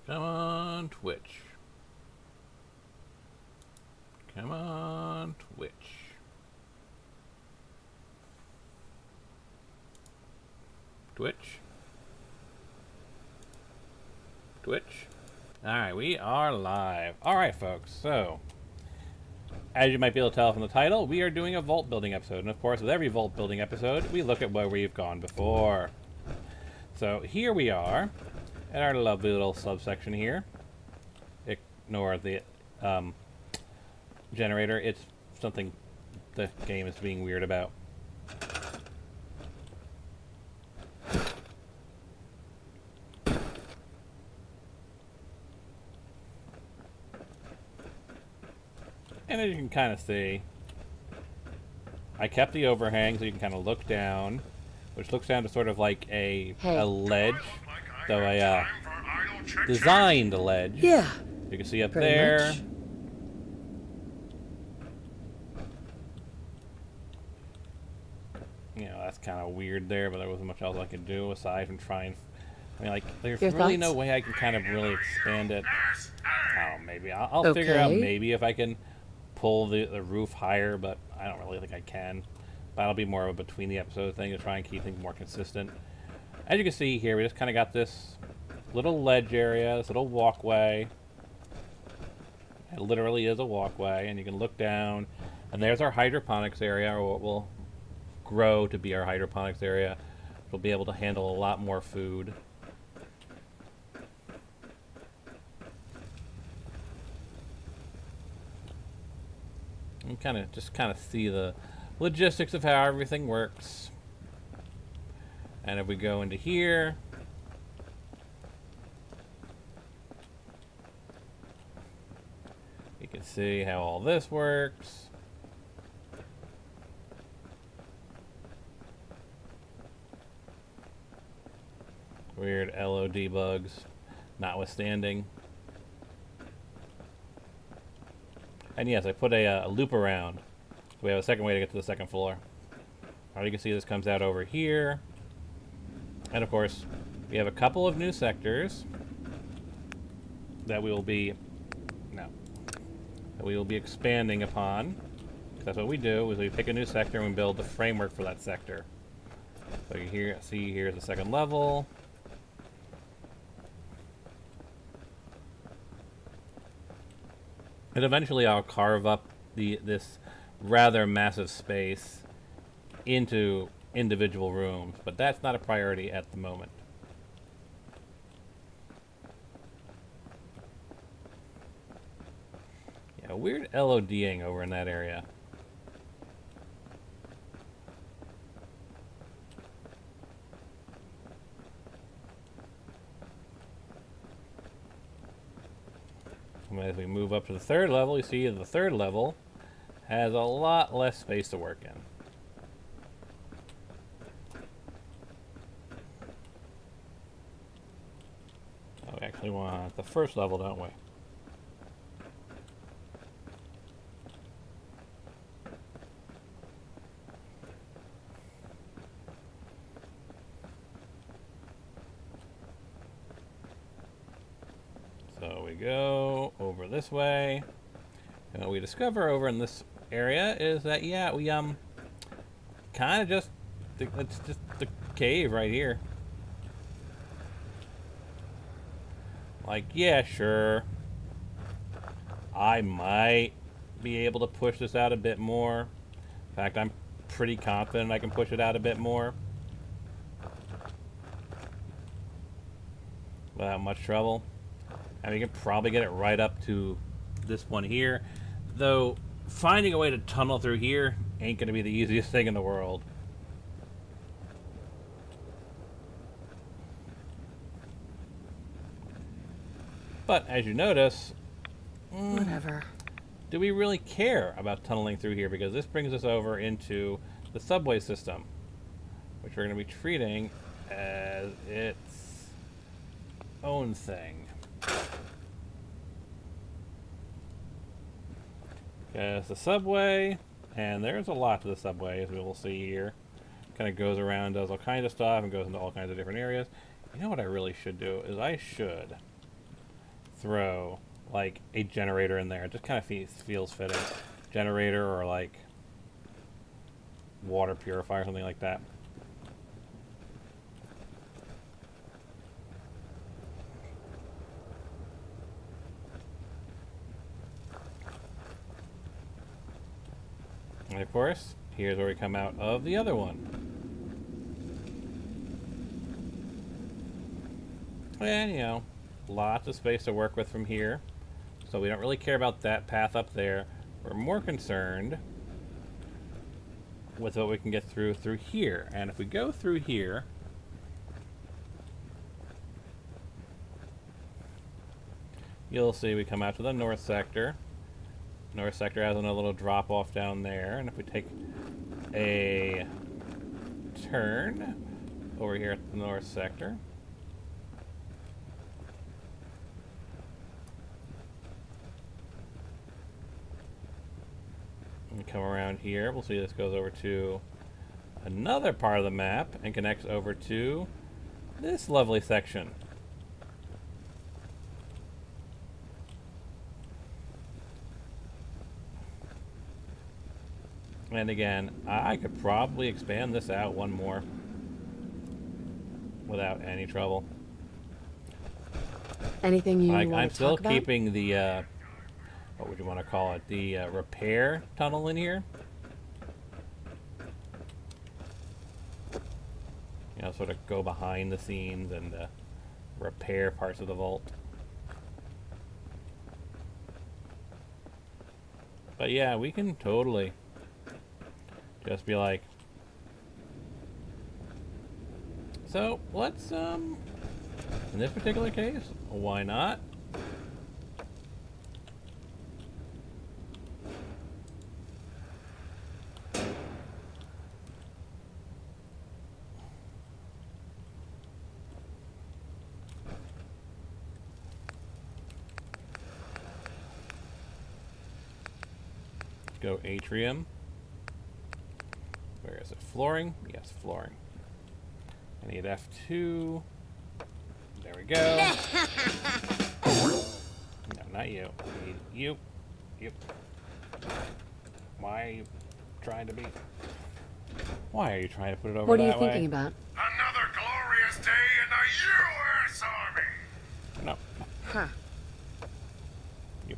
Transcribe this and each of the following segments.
Come on, Twitch. Come on, Twitch. Twitch. Twitch. Alright, we are live. Alright, folks, so as you might be able to tell from the title, we are doing a vault building episode. And of course, with every vault building episode, we look at where we've gone before. So here we are at our lovely little subsection here. Ignore the generator. It's something the game is being weird about. And as you can kind of see, I kept the overhang so you can kind of look down, which looks down to sort of like a ledge, though I designed a ledge. Yeah. You can see up there. Much. You know, that's kind of weird there, but there wasn't much else I could do aside from trying. I mean, like, there's Your really thoughts? no way I can kind of really expand it. Oh, maybe. I'll Okay. figure out maybe if I can pull the roof higher, but I don't really think I can. That'll be more of a between the episode thing to try and keep things more consistent. As you can see here, we just kind of got this little ledge area, this little walkway. It literally is a walkway, and you can look down, and there's our hydroponics area, or what will grow to be our hydroponics area. We'll be able to handle a lot more food. And just kind of see the logistics of how everything works. And if we go into here, you can see how all this works. Weird LOD bugs notwithstanding. And yes, I put a loop around. So we have a second way to get to the second floor. Now you can see this comes out over here. And of course, we have a couple of new sectors that we will be expanding upon. That's what we do, is we pick a new sector and we build the framework for that sector. So you see here's the second level. And eventually I'll carve up this rather massive space into individual rooms, but that's not a priority at the moment. Yeah, weird LODing over in that area. As we move up to the third level, you see the third level has a lot less space to work in. Oh, we actually want the first level, don't we? So we go over this way, and what we discover over in this area is that, yeah, we kind of just it's just the cave right here. Like, yeah, sure, I might be able to push this out a bit more. In fact, I'm pretty confident I can push it out a bit more without much trouble. And we can probably get it right up to this one here. Though, finding a way to tunnel through here ain't going to be the easiest thing in the world. But, as you notice, Whatever. do we really care about tunneling through here? Because this brings us over into the subway system, which we're going to be treating as its own thing. There's the subway, and there's a lot to the subway, as we will see here. Kind of goes around, does all kinds of stuff, and goes into all kinds of different areas. You know what I really should do is I should throw like a generator in there. It just kind of feels fitting. Generator or like water purifier, something like that. And of course, here's where we come out of the other one. And, you know, lots of space to work with from here. So we don't really care about that path up there. We're more concerned with what we can get through here. And if we go through here, you'll see we come out to the north sector. North sector has a little drop off down there. And if we take a turn over here at the north sector, and come around here, we'll see this goes over to another part of the map and connects over to this lovely section. And again, I could probably expand this out one more without any trouble. Anything you want I'm to still talk about? keeping the what would you want to call it? The repair tunnel in here. You know, sort of go behind the scenes and repair parts of the vault. But yeah, we can totally just be like, so let's in this particular case, why not? Let's go atrium. Where is it? Flooring? Yes, flooring. I need F2. There we go. No, not you. I need you. You. Why are you trying to be? Why are you trying to put it over What are you that way? thinking about? Another glorious day in the U.S. Army! No. Huh. You.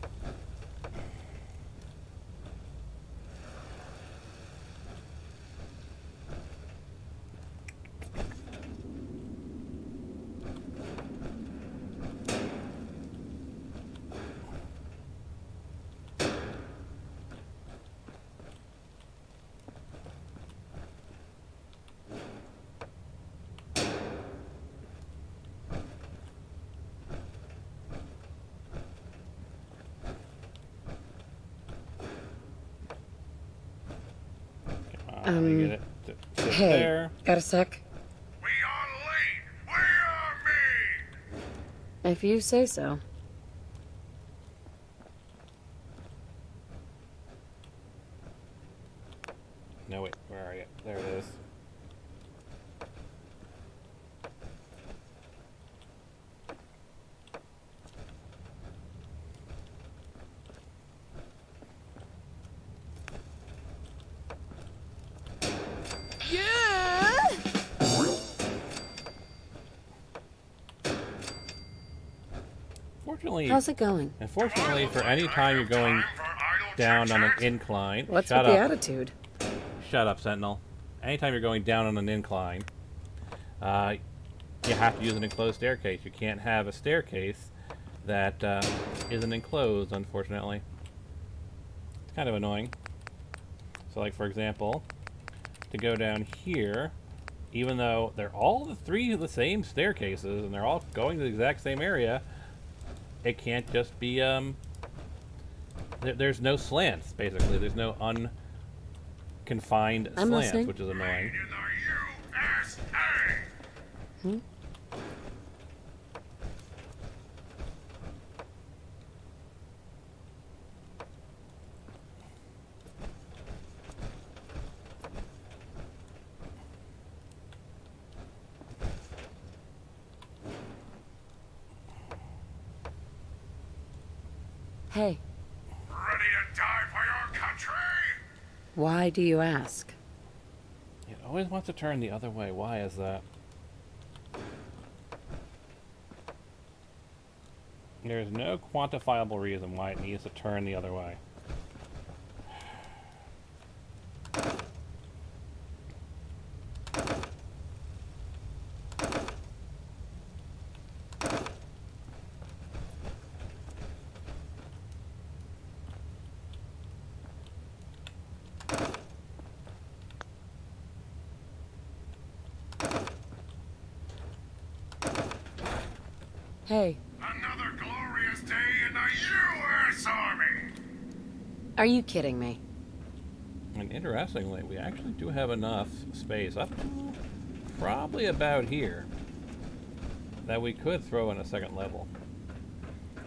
Let me get it to sit Hey, there. got a sec? We are late! We are me! If you say so. No, wait. Where are you? There it is. Fortunately, How's it going? unfortunately, for any time you're going down on an incline, What's shut with the up. attitude? Shut up, Sentinel. Anytime you're going down on an incline, you have to use an enclosed staircase. You can't have a staircase that isn't enclosed, unfortunately. It's kind of annoying. So, like, for example, to go down here, even though they're all the same staircases and they're all going to the exact same area, it can't just be, there's no slants, basically. There's no unconfined I'm slants, listening. which is annoying. In the USA! Hmm? Hey, Ready to die for your country? why do you ask? It always wants to turn the other way. Why is that? There's no quantifiable reason why it needs to turn the other way. Hey, Another glorious day in the U.S. Army! are you kidding me? And interestingly, we actually do have enough space up to probably about here that we could throw in a second level.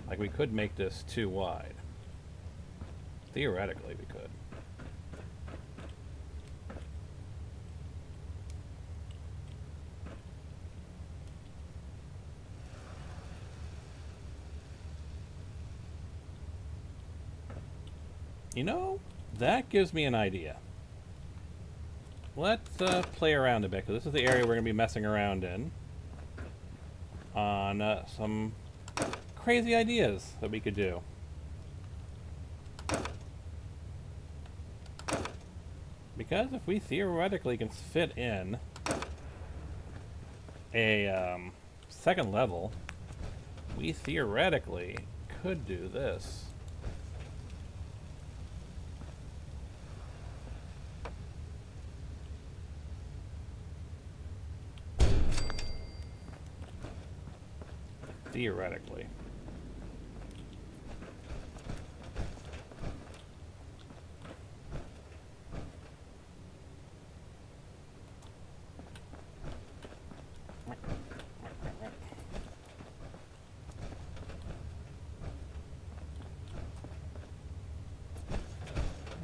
Like, we could make this too wide. Theoretically, we could. You know, that gives me an idea. Let's play around a bit, because this is the area we're going to be messing around in on some crazy ideas that we could do. Because if we theoretically can fit in a second level, we theoretically could do this. Theoretically.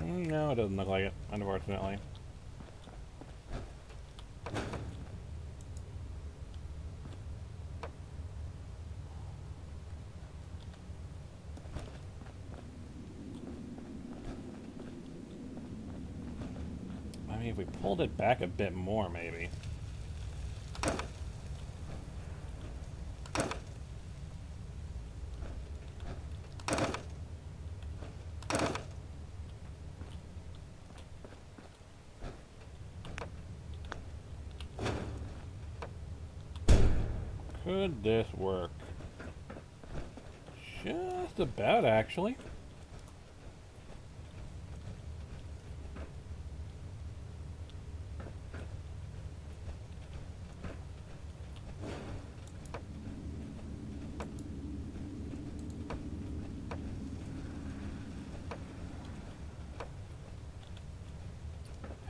No, it doesn't look like it, unfortunately. I mean, if we pulled it back a bit more, maybe. Could this work? Just about, actually.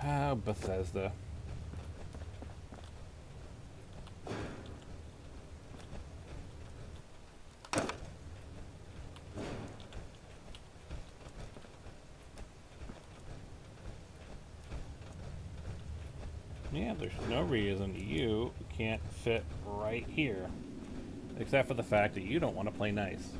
Ah, Bethesda. Yeah, there's no reason you can't fit right here. Except for the fact that you don't want to play nice.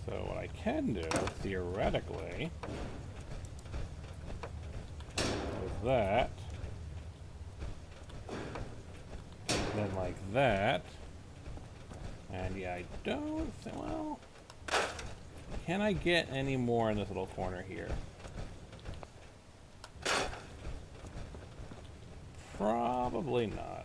So what I can do, theoretically, is that, then like that, and yeah, I don't think, well, can I get any more in this little corner here? Probably not.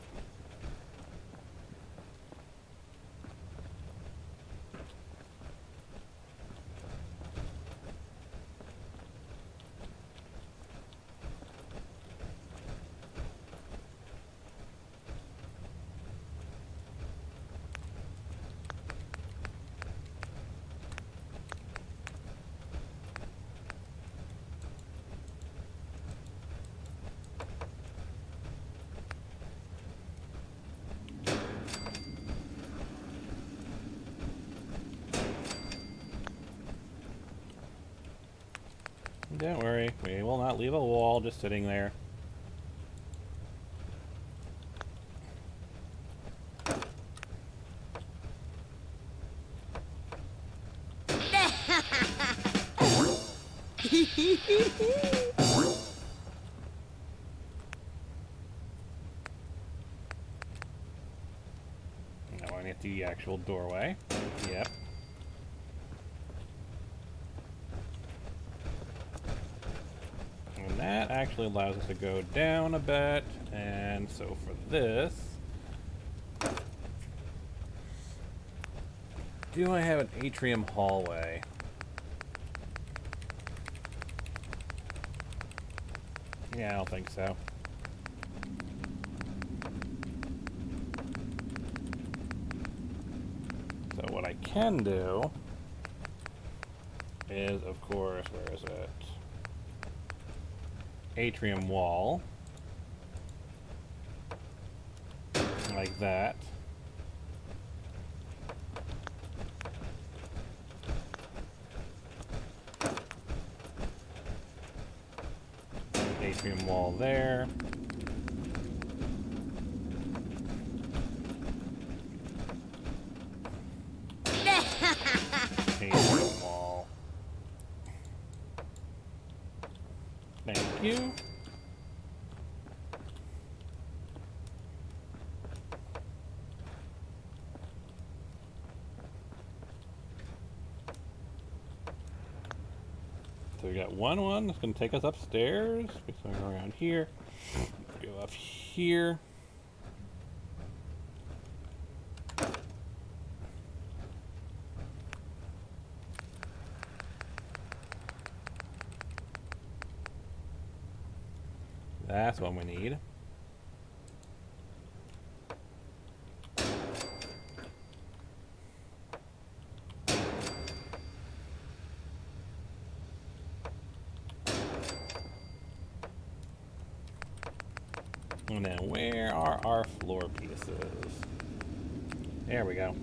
Don't worry, we will not leave a wall just sitting there. Now I need the actual doorway. Yep. And that actually allows us to go down a bit. And so for this, do I have an atrium hallway? Yeah, I don't think so. So what I can do is, of course, where is it? Atrium wall. Like that. Atrium wall there. Atrium wall. Thank you. So we got one that's going to take us upstairs. We swing around here. Go up here. That's what we need. And then where are our floor pieces? There we go.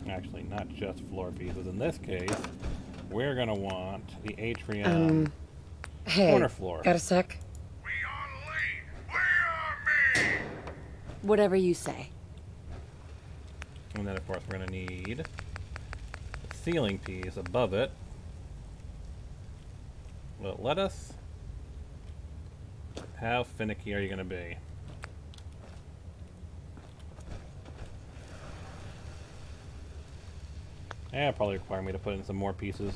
Actually, not just floor pieces. In this case, we're going to want the atrium Hey, corner floor. got a sec? We on lead. We are me. Whatever you say. And then, of course, we're going to need a ceiling piece above it. Will it let us? How finicky are you going to be? Yeah, it'll probably require me to put in some more pieces,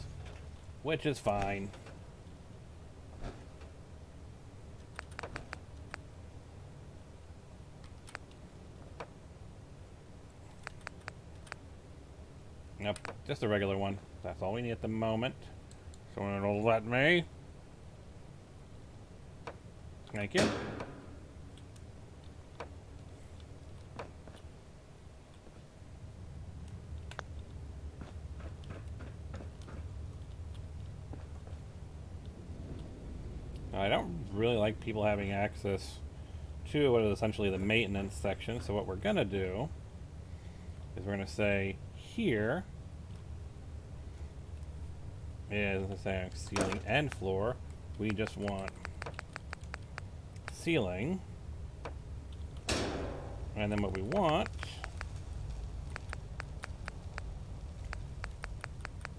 which is fine. Nope, just a regular one. That's all we need at the moment. So it'll let me. Thank you. I don't really like people having access to what is essentially the maintenance section. So what we're gonna do is we're gonna say here is saying ceiling and floor. We just want ceiling, and then what we want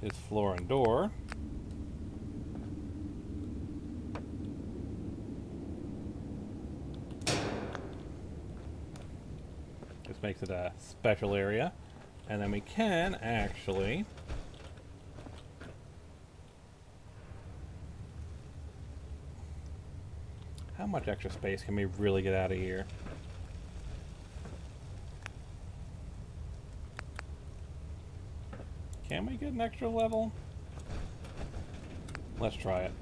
is floor and door. This makes it a special area, and then we can actually how much extra space can we really get out of here? Can we get an extra level? Let's try it.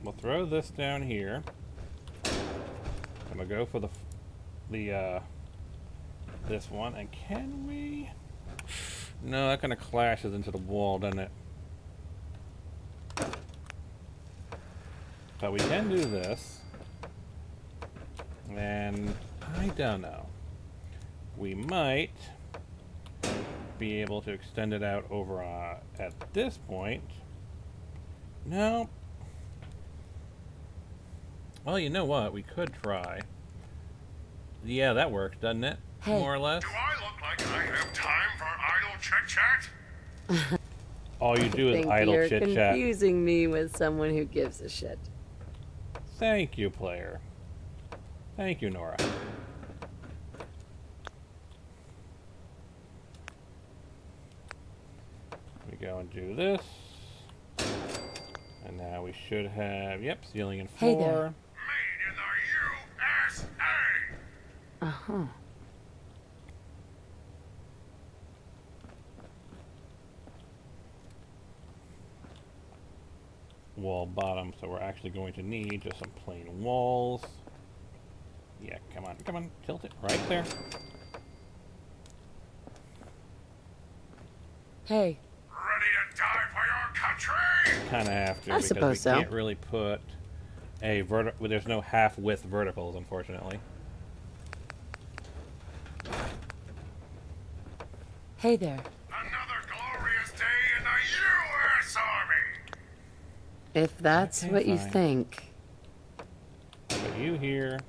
We'll throw this down here. I'm gonna go for this one, and can we? No, that kind of clashes into the wall, doesn't it? But we can do this. And I don't know. We might be able to extend it out over at this point. No. Well, you know what? We could try. Yeah, that works, doesn't it? Hey. more or less. Do I look like I have time for idle chit-chat? All you do is Think idle you're chit chat. confusing me with someone who gives a shit. Thank you, player. Thank you, Nora. We go and do this. And now we should have, yep, ceiling and Hey floor. there. Made in the USA! Uh-huh. Wall bottom, so we're actually going to need just some plain walls. Yeah, come on, tilt it right there. Hey. Ready to die for your country? Kind of have to I because suppose we so. can't really put a vertical. There's no half width verticals, unfortunately. Hey there. Another glorious day in the U.S. Army! If that's Okay, what you fine. think. Put you here.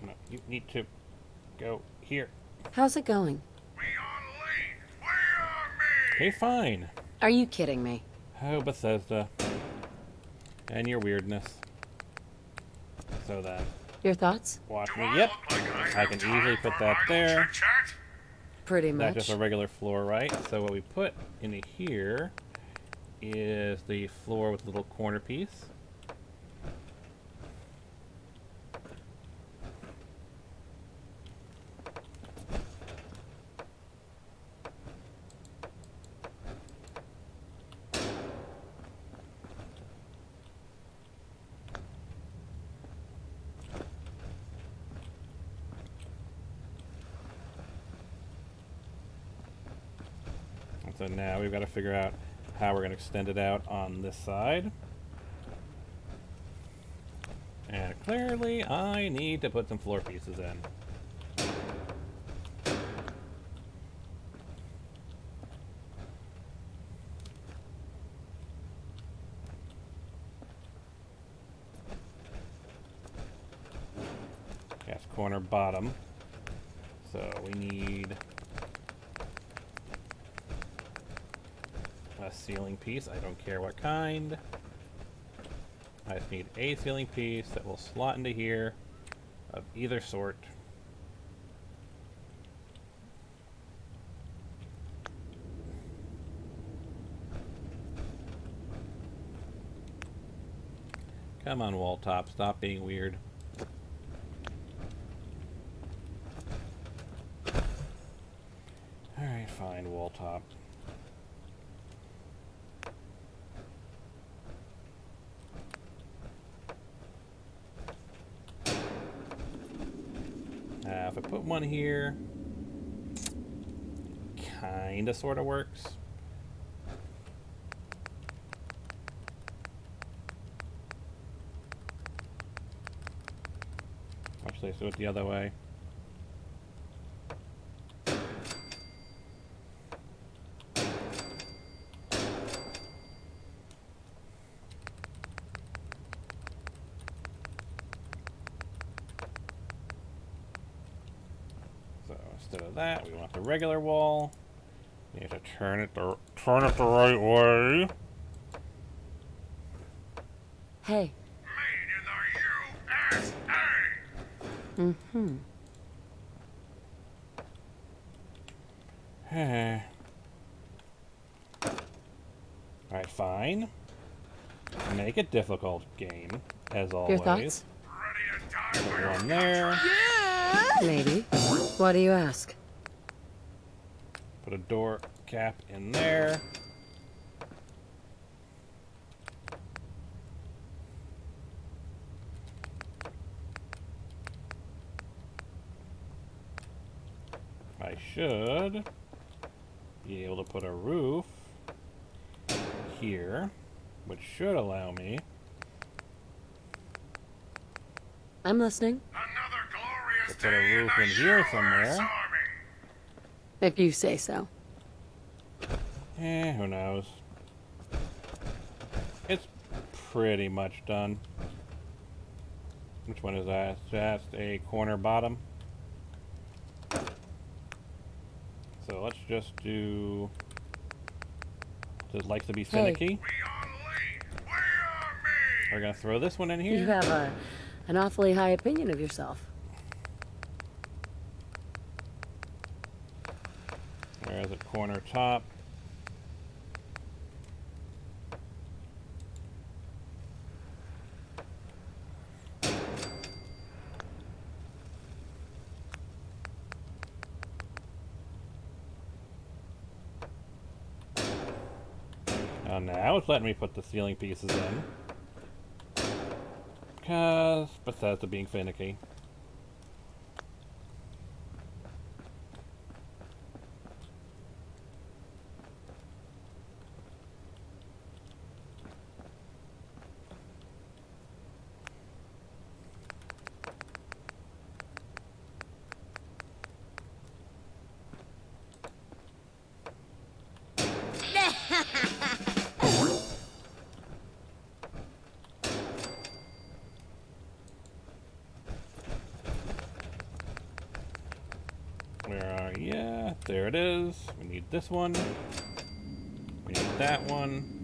No, you need to go here. How's it going? We on lead! We are me! Okay, fine. Are you kidding me? Oh, Bethesda. And your weirdness. So then, Your thoughts? watch Do me. I Yep. look like I I have can time easily for put that idle there. chit-chat? Pretty That's much. just a regular floor, right? So what we put in here is the floor with a little corner piece. And so now we've got to figure out how we're going to extend it out on this side. And clearly I need to put some floor pieces in. Yes, corner bottom. So we need a ceiling piece. I don't care what kind. I just need a ceiling piece that will slot into here of either sort. Come on, wall top, stop being weird. Alright, fine, wall top. If I put one here, kinda sorta works. Actually, let's do it the other way. So instead of that, we want the regular wall. You have to turn it the right way. Hey. Made in the USA! Mm-hmm. Alright, fine. Make it difficult, game, as Your always. thoughts? Ready to die for Put your one there. Maybe. Why do you ask? Put a door cap in there. I should be able to put a roof here, which should allow me. I'm listening. Another glorious Put a day roof in in the here US somewhere. Army! If you say so. Who knows? It's pretty much done. Which one is that? That's a corner bottom. So let's just do... It likes to be finicky. We are late. We are me. We're going to throw this one in here. You have an awfully high opinion of yourself. There's a corner top. Oh, now it's letting me put the ceiling pieces in. Because Bethesda being finicky. Where are you? Yeah, there it is. We need this one. We need that one.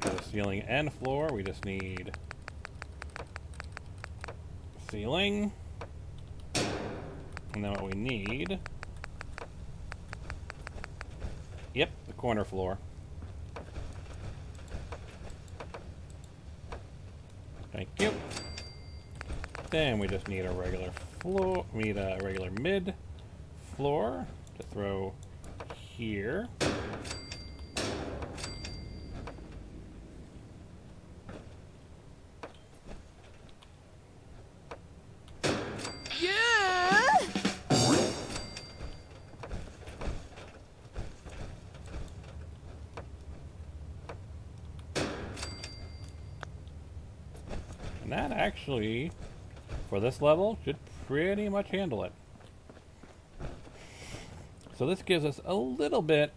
For the ceiling and floor, we just need ceiling. And then what we need... Yep, the corner floor. Thank you. Then we just need a regular floor. We need a regular mid floor to throw here. And that actually, for this level, should pretty much handle it. So this gives us a little bit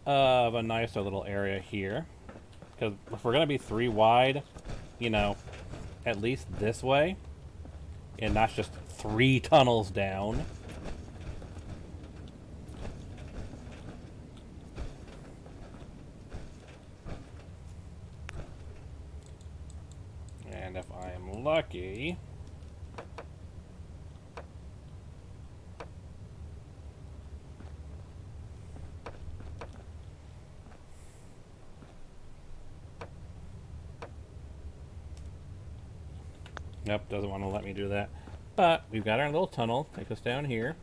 of a nicer little area here. Because if we're going to be 3 wide, you know, at least this way, and not just 3 tunnels down. And if I'm lucky... Nope, doesn't want to let me do that. But we've got our little tunnel. Take us down here.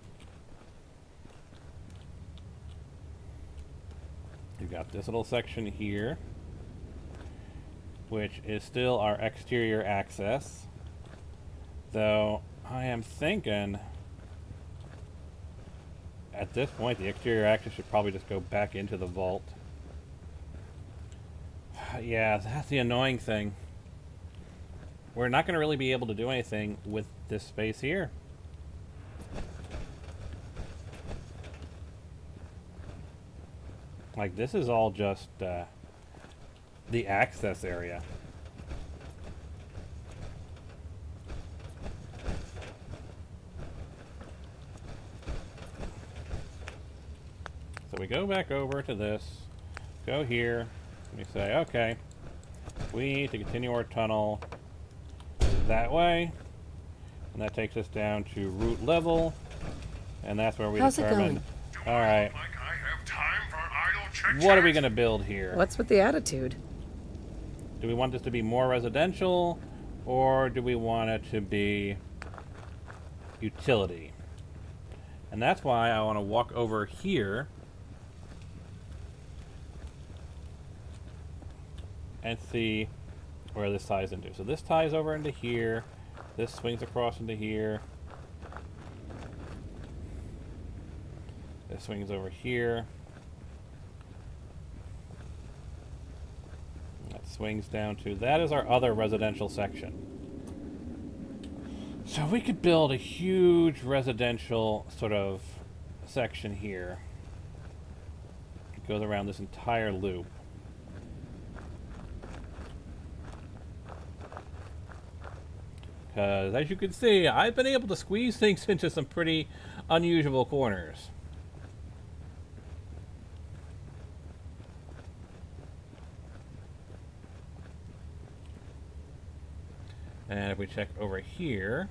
We've got this little section here, which is still our exterior access. Though I am thinking at this point the exterior access should probably just go back into the vault. Yeah, that's the annoying thing. We're not going to really be able to do anything with this space here. Like, this is all just the access area. So we go back over to this, go here, and we say, okay, we need to continue our tunnel that way, and that takes us down to root level, and that's where we How's it determine, going? all right, Like I have time for idle chit-chat? what are we going to build here? What's with the attitude? Do we want this to be more residential, or do we want it to be utility? And that's why I want to walk over here and see where this ties into. So this ties over into here. This swings across into here. This swings over here. swings down to, that is our other residential section. So we could build a huge residential sort of section here. It goes around this entire loop. Because, as you can see, I've been able to squeeze things into some pretty unusual corners. And if we check over here,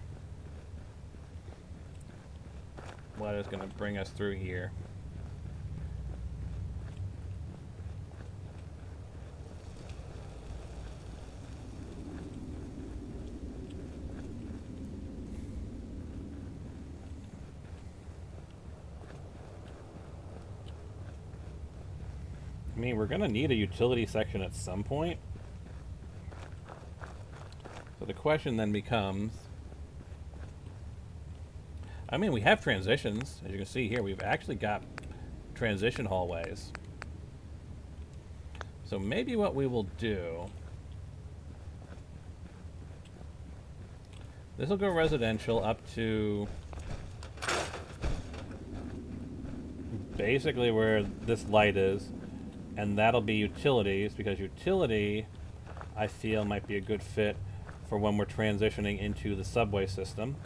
what is going to bring us through here? I mean, we're going to need a utility section at some point. So the question then becomes, I mean, we have transitions. As you can see here, we've actually got transition hallways. So maybe what we will do, this will go residential up to basically where this light is. And that'll be utilities, because utility, I feel, might be a good fit for when we're transitioning into the subway system.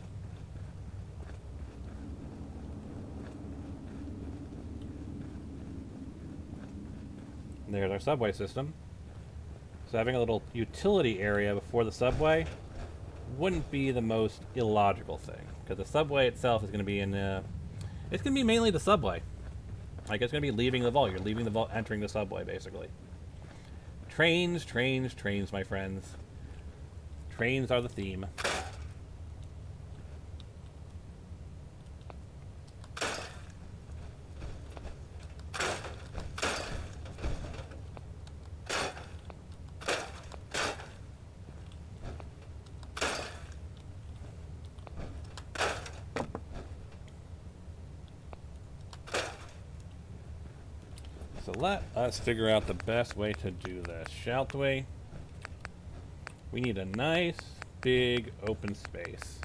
There's our subway system. So having a little utility area before the subway wouldn't be the most illogical thing, because the subway itself is going to be in it's going to be mainly the subway. Like, it's going to be leaving the vault. You're leaving the vault, entering the subway, basically. Trains, trains, trains, my friends. Trains are the theme. So let us figure out the best way to do this, shall we? We need a nice, big, open space.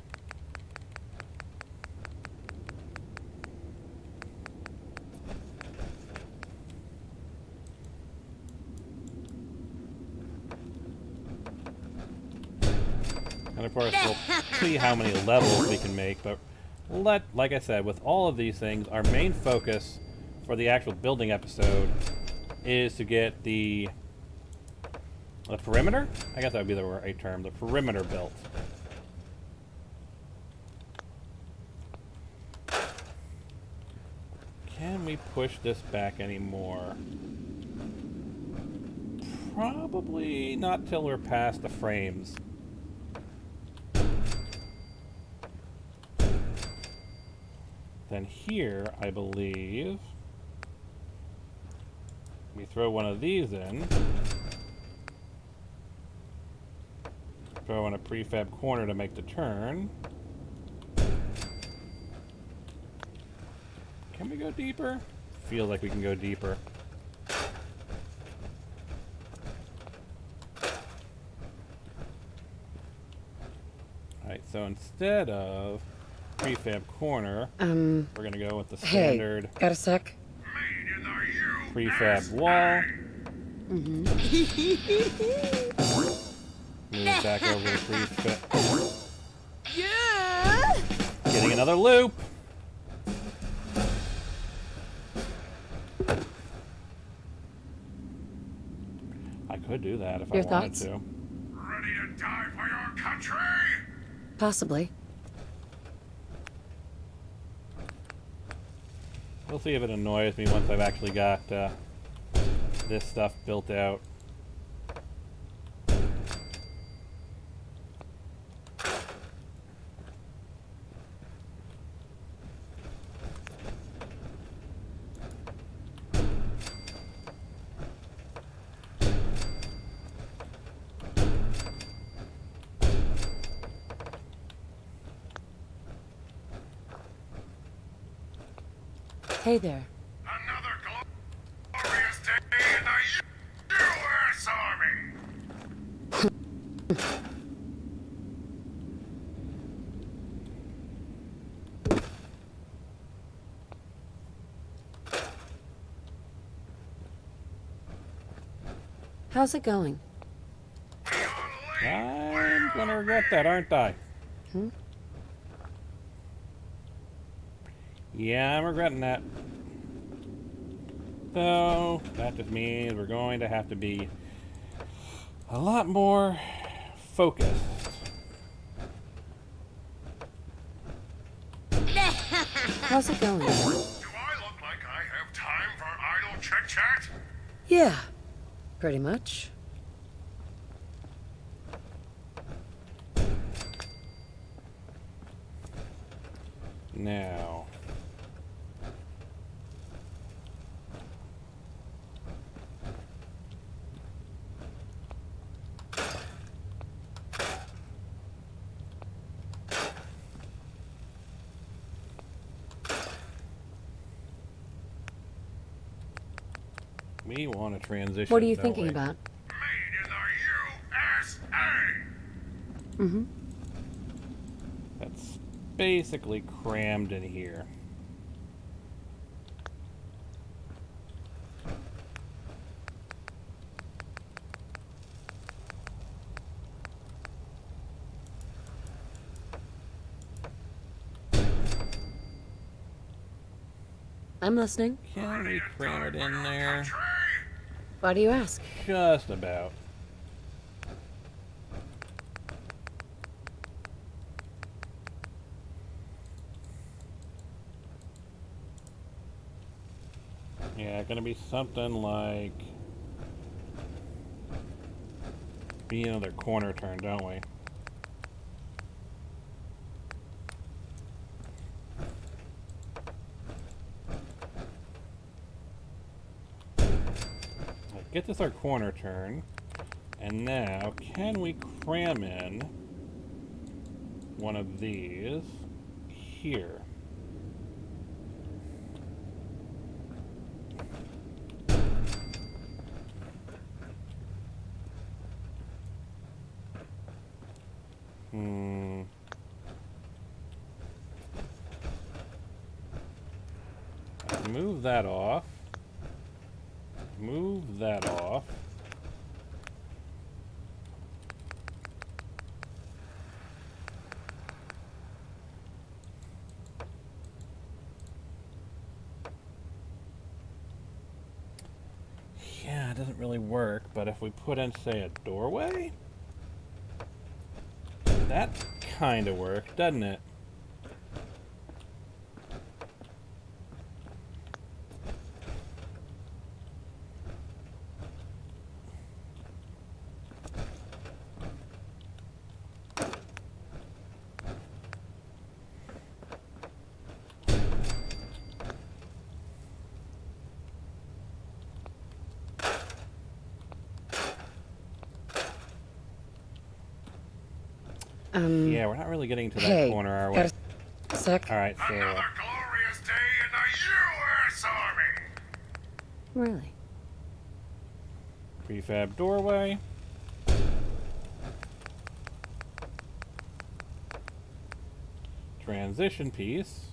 And of course, we'll see how many levels we can make, but like I said, with all of these things, our main focus for the actual building episode is to get the perimeter? I guess that would be the right term. The perimeter built. Can we push this back anymore? Probably not till we're past the frames. Then here, I believe, we throw one of these in. Throw in a prefab corner to make the turn. Can we go deeper? Feels like we can go deeper. Alright, so instead of prefab corner, we're gonna go with the standard. Hey, got a sec? Prefab wall. Move back over to prefab. Yeah. Getting another loop. I could do that if Your I wanted thoughts? to. Ready to die for your country? Possibly. We'll see if it annoys me once I've actually got this stuff built out. Hey there. Another glorious day in the U.S. Army! How's it going? I'm gonna regret that, aren't I? Hmm? Yeah, I'm regretting that. So, that just means we're going to have to be a lot more focused. How's it going? Do I look like I have time for idle chit-chat? Yeah, pretty much. Now. We want to transition. What are you don't thinking we? about? Made in the USA! Mm-hmm. That's basically crammed in here. I'm listening. Can we cram it in there? Why do you ask? Just about. Yeah, gonna be something like be another corner turn, don't we? Get this our corner turn, and now can we cram in one of these here? Move that off. Move that off. Yeah, it doesn't really work, but if we put in, say, a doorway, that kind of works, doesn't it? Yeah, we're not really getting to that Hey, corner, are we? got a sec? Alright, so Another glorious day in the U.S. Army! Really? prefab doorway. Transition piece.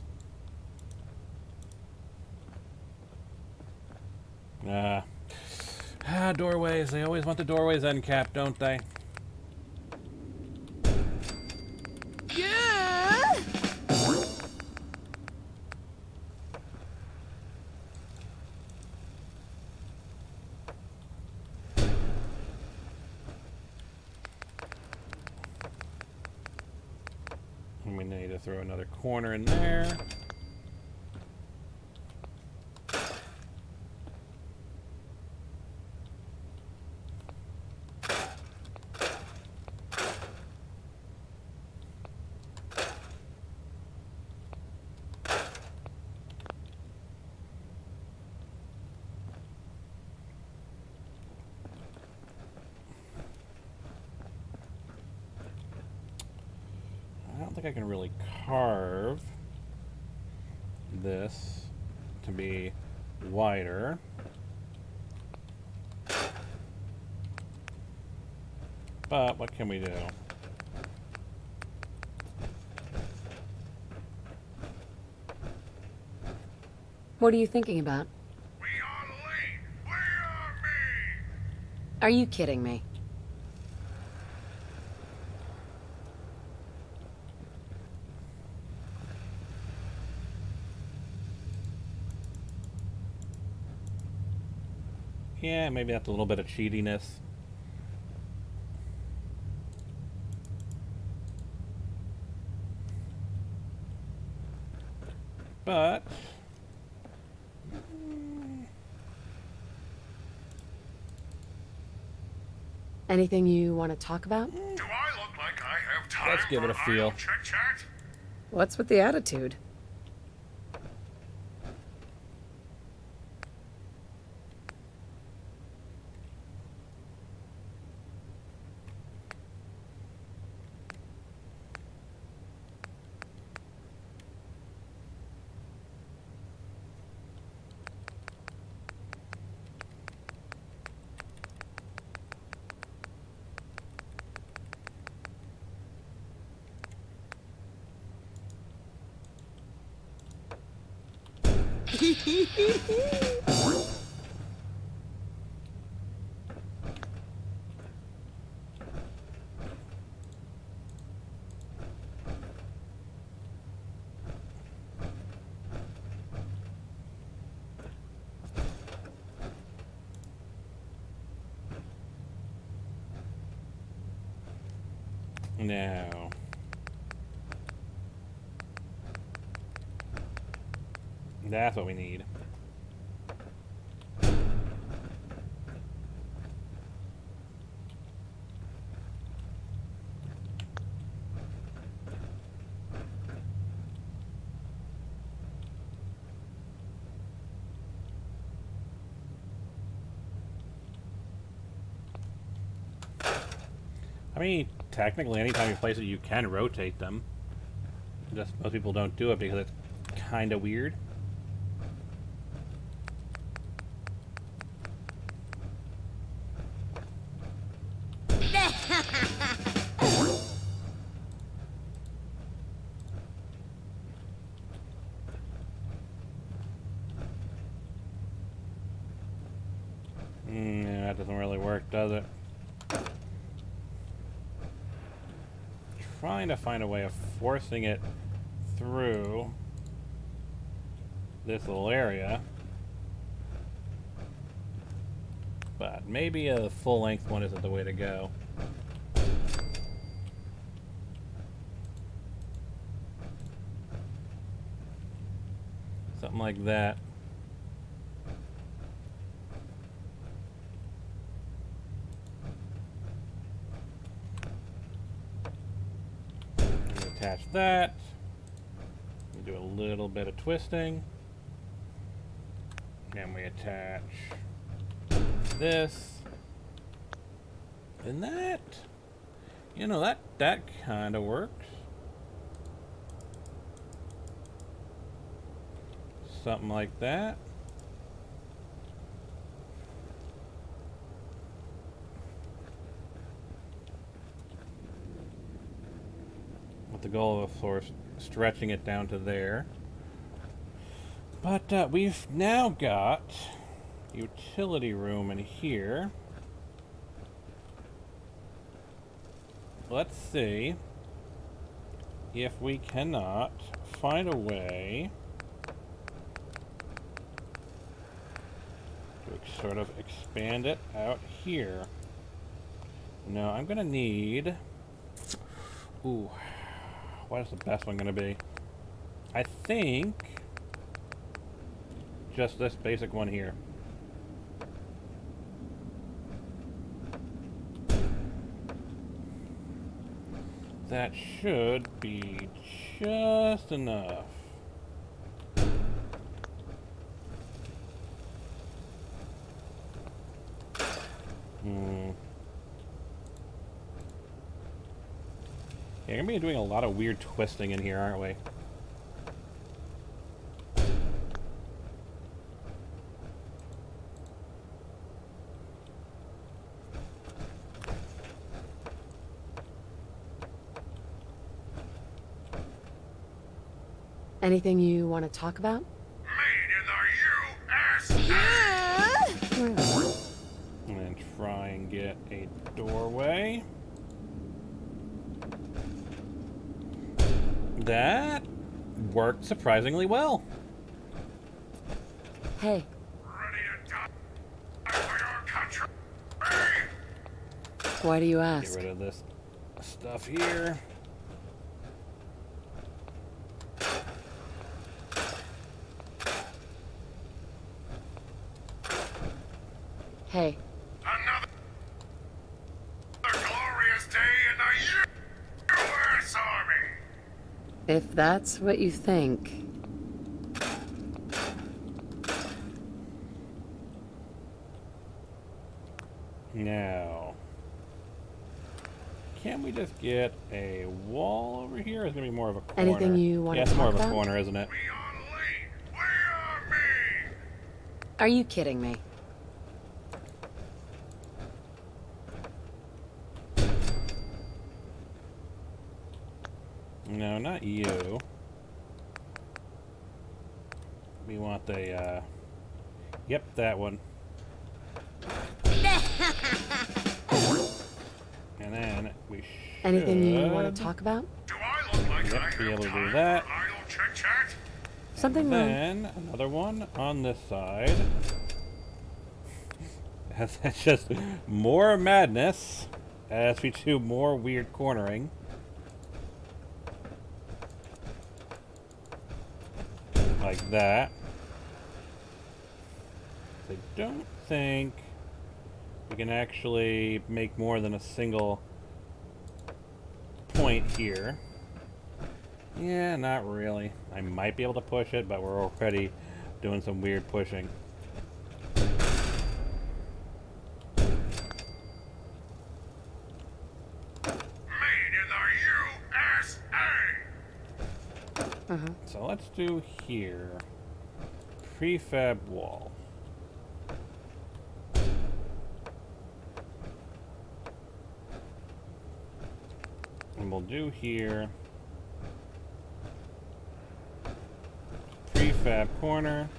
Doorways. They always want the doorways end cap, don't they? Yeah! And we need to throw another corner in there. I don't think I can really carve this to be wider. But what can we do? What are you thinking about? We are late. Where are me? Are you kidding me? Yeah, maybe that's a little bit of cheatiness. But Anything you want to talk about? Do I look like I have time Let's give it a for feel. idle chit-chat? What's with the attitude? now, that's what we need. I mean, technically, anytime you place it, you can rotate them. Just most people don't do it because it's kind of weird. Yeah, that doesn't really work, does it? Trying to find a way of forcing it through this little area. But maybe a full-length one isn't the way to go. Something like that. Attach that. We do a little bit of twisting. And we attach this. And that, you know, that kind of works. Something like that. With the goal of course stretching it down to there. But we've now got utility room in here. Let's see if we cannot find a way to sort of expand it out here. No, I'm gonna need... Ooh, what is the best one gonna be? I think just this basic one here. That should be just enough. Yeah, we're gonna be doing a lot of weird twisting in here, aren't we? Anything you want to talk about? Made in the USA! And then try and get a doorway. That worked surprisingly well. Hey, Ready to die for your country! why do you Get ask? rid of this stuff here. Hey, Another glorious day in the U.S. Army! if that's what you think. Now, can we just get a wall over here? Or is it gonna be more of a corner? Anything you wanna Yeah, it's more talk of a about? corner, isn't it? We are lean! We are mean! Are you kidding me? No, not you. We want the, yep, that one. And then we should... Anything you want to talk about? Do I look like Yep, I be have able to do time that. for idle chit-chat? Something wrong? Then another one on this side. That's just more madness as we do more weird cornering. Like that. I don't think we can actually make more than a single point here. Yeah, not really. I might be able to push it, but we're already doing some weird pushing. Made in the USA! So let's do here. Prefab wall. And we'll do here prefab corner.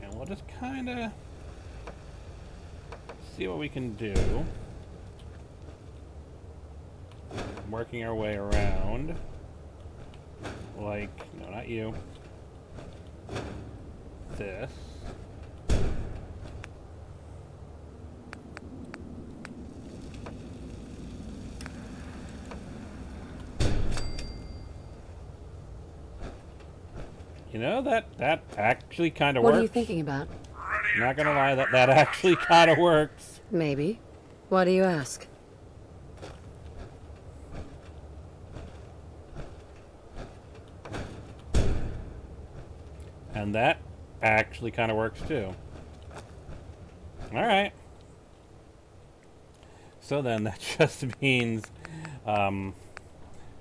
And we'll just kind of see what we can do. Working our way around. Like, no, not you. This. You know, that actually kind of works. What are you thinking about? Ready Not to gonna die lie, for that actually kind of works. Maybe. Why do you ask? And that actually kind of works too. Alright. So then that just means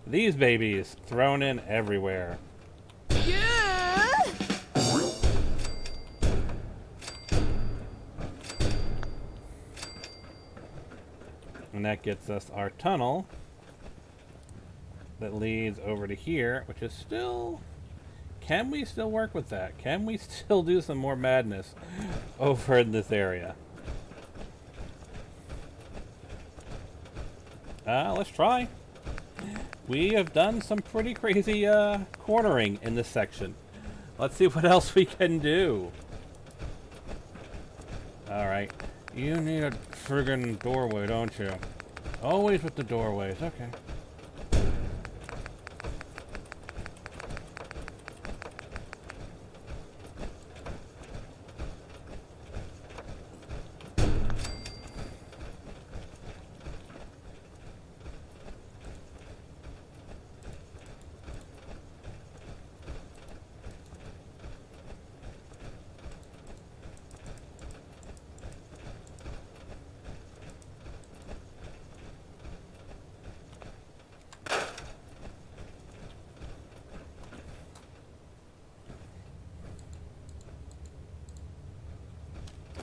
these babies thrown in everywhere. And that gets us our tunnel that leads over to here, which is still... Can we still work with that? Can we still do some more madness over in this area? Let's try. We have done some pretty crazy cornering in this section. Let's see what else we can do. Alright. You need a friggin' doorway, don't you? Always with the doorways, okay.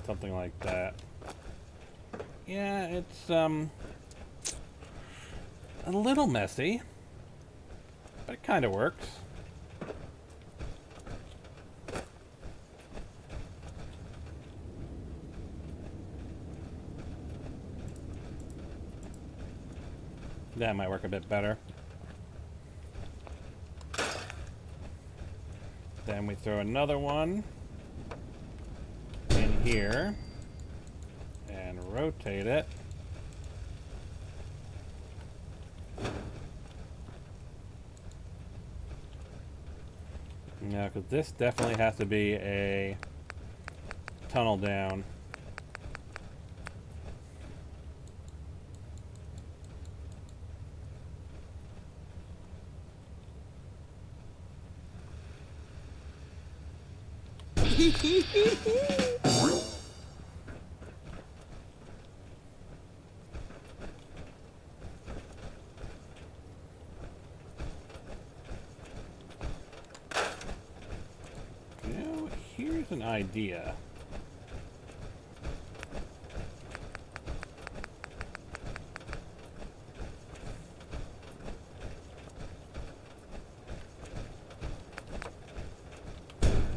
Something like that. Yeah, it's a little messy. But it kind of works. That might work a bit better. Then we throw another one in here and rotate it. Yeah, because this definitely has to be a tunnel down. Now, here's an idea.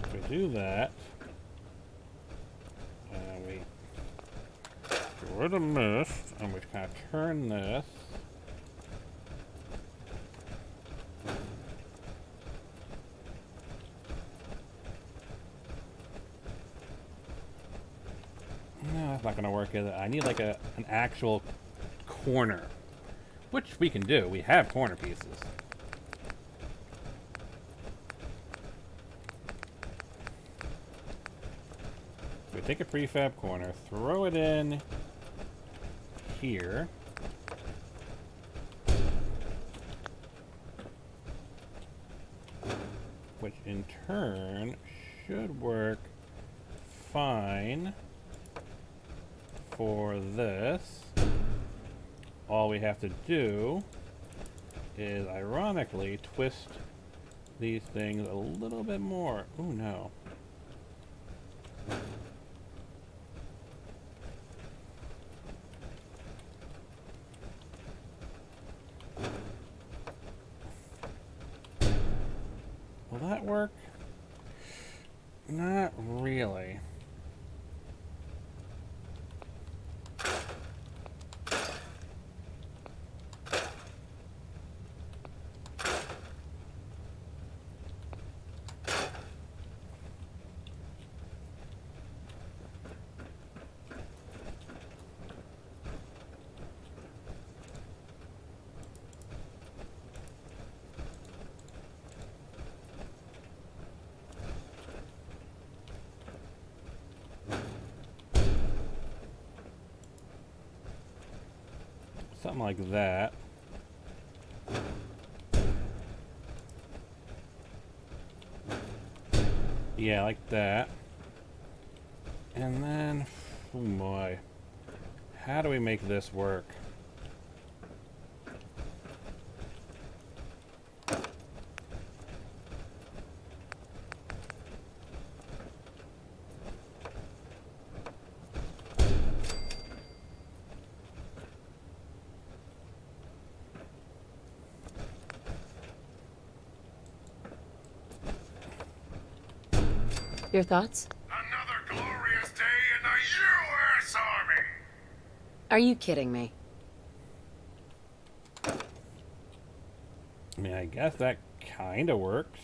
If we do that, we get rid of mist, and we kind of turn this. No, that's not going to work either. I need like an actual corner, which we can do. We have corner pieces. We take a prefab corner, throw it in here. Which in turn should work fine for this. All we have to do is ironically twist these things a little bit more. Oh no. Will that work? Not really. Something like that. Yeah, like that. And then, oh boy, how do we make this work? Your thoughts? Another glorious day in the U.S. Army! Are you kidding me? I mean, I guess that kind of works.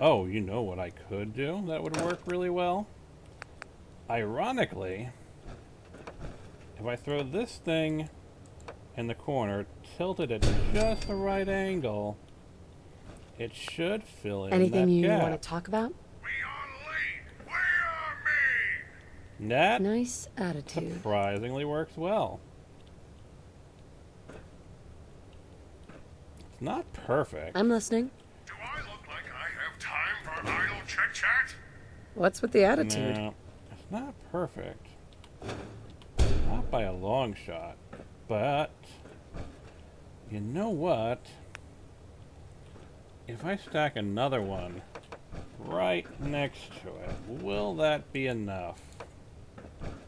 Oh, you know what I could do that would work really well? Ironically, if I throw this thing in the corner, tilted at just the right angle, it should fill in Anything that you gap. want to talk about? We are lead! We are mean! That Nice attitude. surprisingly works well. It's not perfect. I'm listening. Do I look like I have time for idle chit-chat? What's with the attitude? No, it's not perfect. Not by a long shot. But, you know what? If I stack another one right next to it, will that be enough?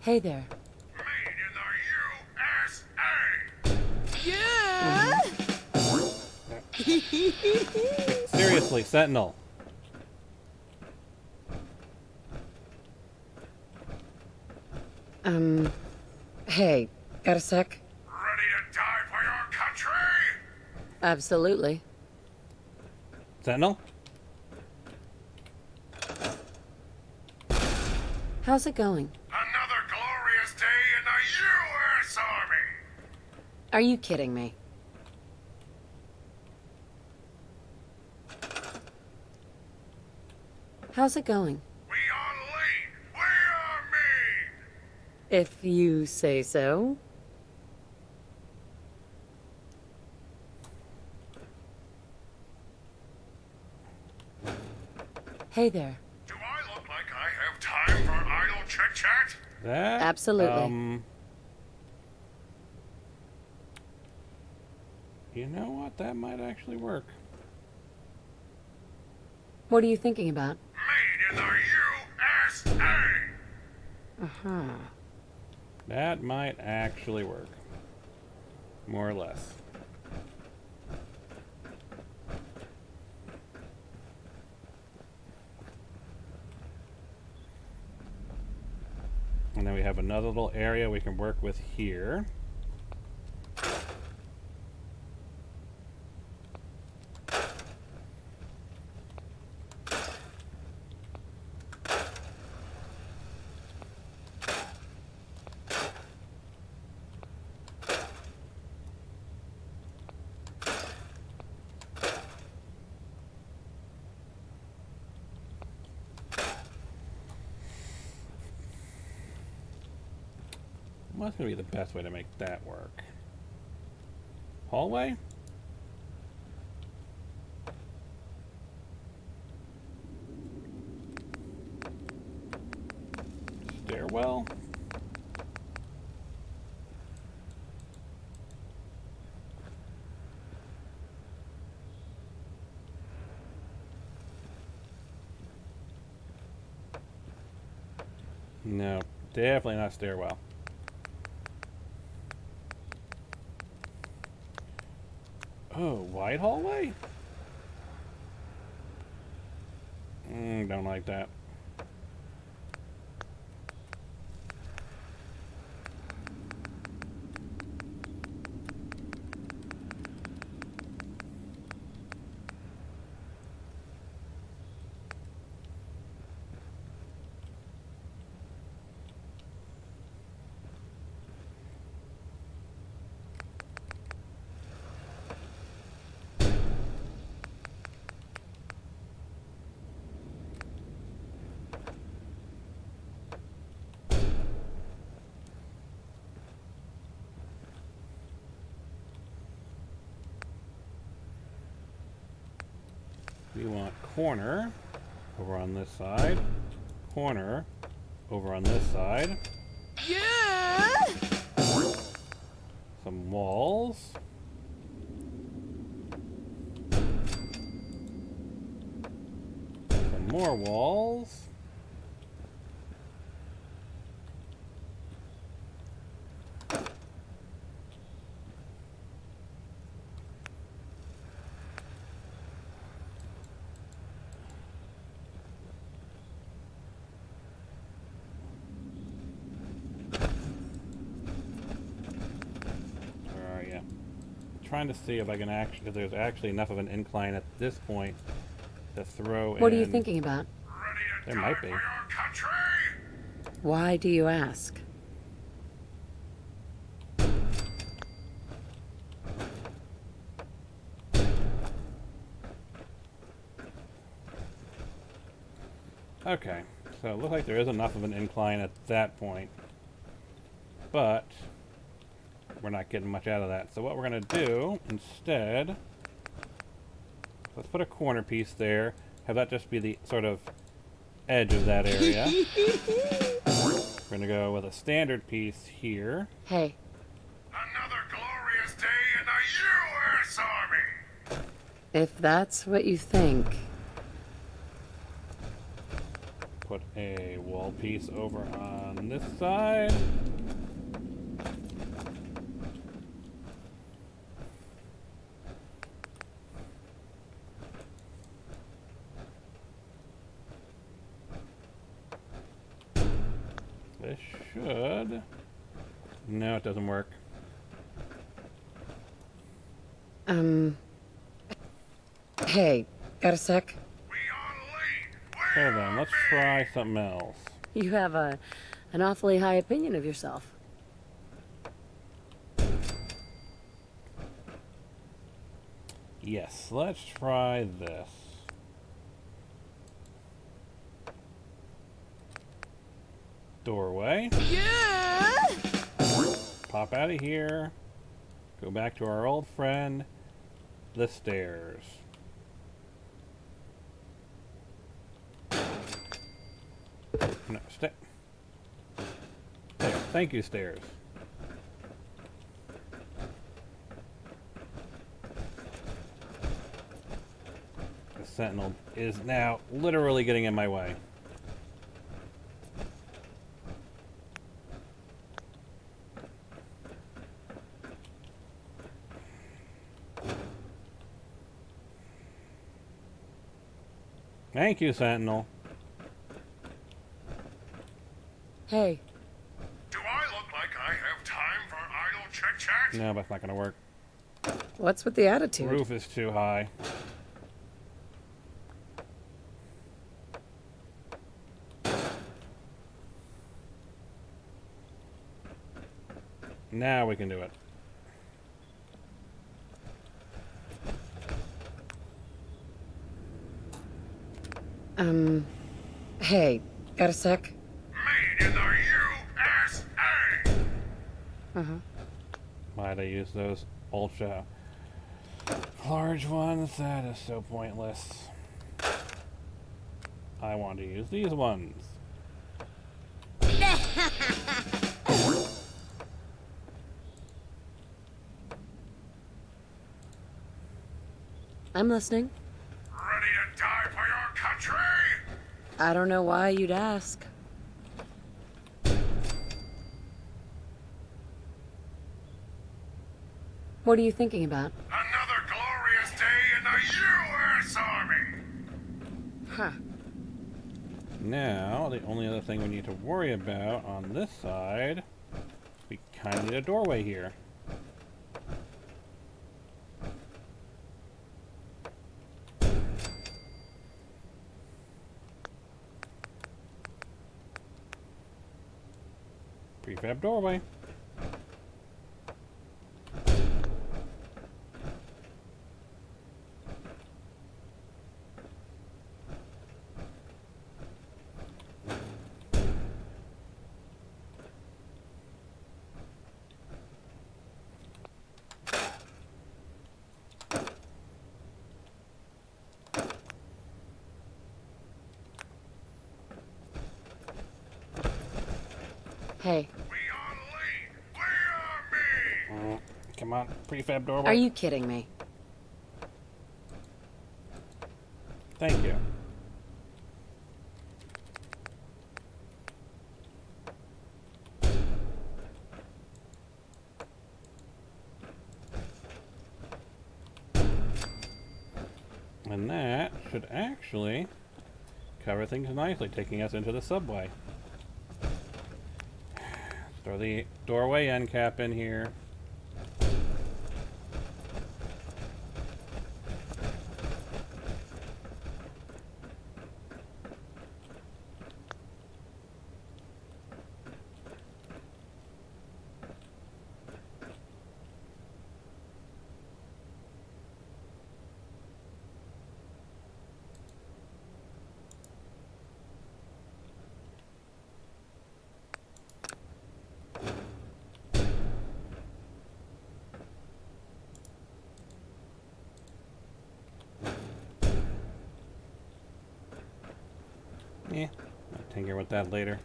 Hey there. Made in the USA! Yeah. Seriously, Sentinel. Hey, got a sec? Ready to die for your country? Absolutely. Sentinel? How's it going? Another glorious day in the U.S. Army! Are you kidding me? How's it going? We are lean! We are mean! If you say so. Hey there. Do I look like I have time for idle chit-chat? That? Absolutely. You know what? That might actually work. What are you thinking about? Made in the USA! Uh-huh. That might actually work. More or less. And then we have another little area we can work with here. What's going to be the best way to make that work? Hallway? Stairwell? No, definitely not stairwell. Oh, wide hallway? Don't like that. We want corner over on this side, corner over on this side, Yeah. some walls, some more walls, trying to see if I can actually, if there's actually enough of an incline at this point to throw in. What are you thinking about? Ready to There die might be. for your country? Why do you ask? Okay, so it looks like there is enough of an incline at that point, but we're not getting much out of that. So what we're going to do instead, let's put a corner piece there, have that just be the sort of edge of that area. We're going to go with a standard piece here. Hey, Another glorious day in the U.S. Army! if that's what you think. Put a wall piece over on this side. This should... No, it doesn't work. Hey, got a sec? We on lead. So then, let's try something else. You have an awfully high opinion of yourself. Yes, let's try this. Doorway. Yeah. Pop out of here. Go back to our old friend, the stairs. No, there, thank you, stairs. The sentinel is now literally getting in my way. Thank you, sentinel. Hey, Do I look like I have time for idle chit-chat? No, that's not gonna work. what's with the attitude? Roof is too high. Now we can do it. Hey, got a sec? Made in the USA! Why'd I use those ultra large ones? That is so pointless. I want to use these ones. I'm listening. Ready to die for your country? I don't know why you'd ask. What are you thinking about? Another glorious day in the U.S. Army! Huh. Now, the only other thing we need to worry about on this side, we kind of need a doorway here. Prefab doorway. Hey, We on lead! We are me! Come on, prefab doorway. are you kidding me? Thank you. And that should actually cover things nicely, taking us into the subway. Let's throw the doorway end cap in here. Yeah, I'll tinker with that later.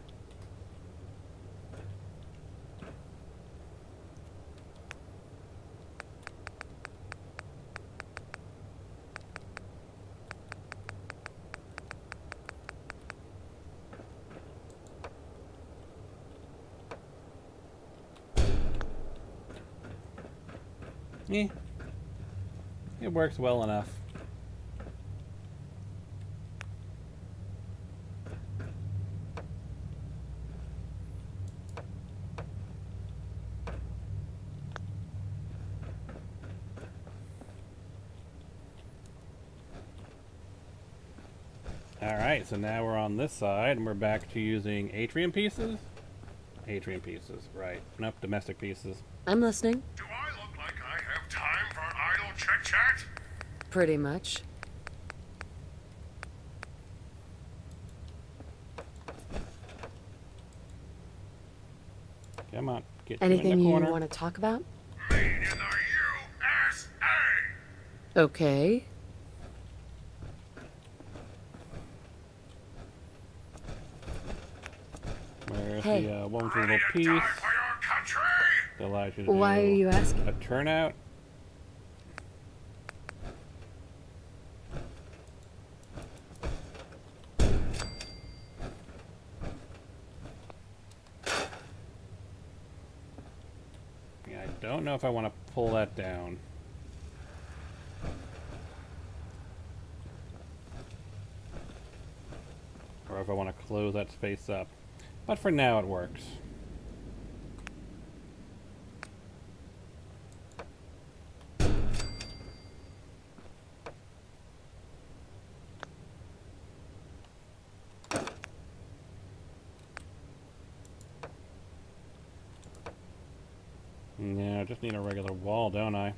Yeah, it works well enough. Alright, so now we're on this side, and we're back to using atrium pieces? Atrium pieces, right. Nope, domestic pieces. I'm listening. Do I look like I have time for idle chit-chat? Pretty much. Come on, get Anything you in the you corner. want to talk about? Made in the USA! Okay. Where's Hey. the one with the Ready little to piece die for your country? that allows you to Why are do you asking? a turnout? Yeah, I don't know if I want to pull that down. Or if I want to close that space up. But for now it works. Yeah, I just need a regular wall, don't I?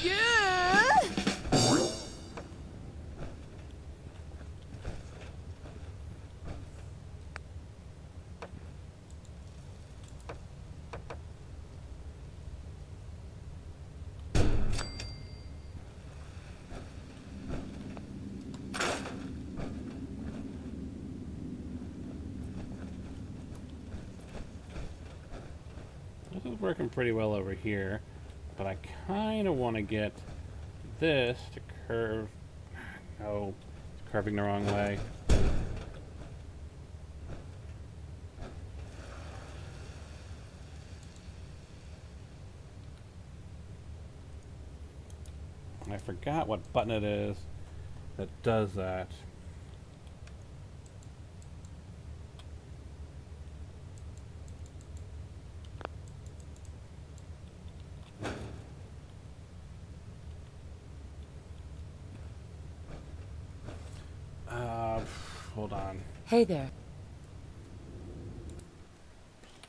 Yeah. This is working pretty well over here, but I kind of want to get this to curve. No, it's curving the wrong way. And I forgot what button it is that does that. Hold on. Hey there.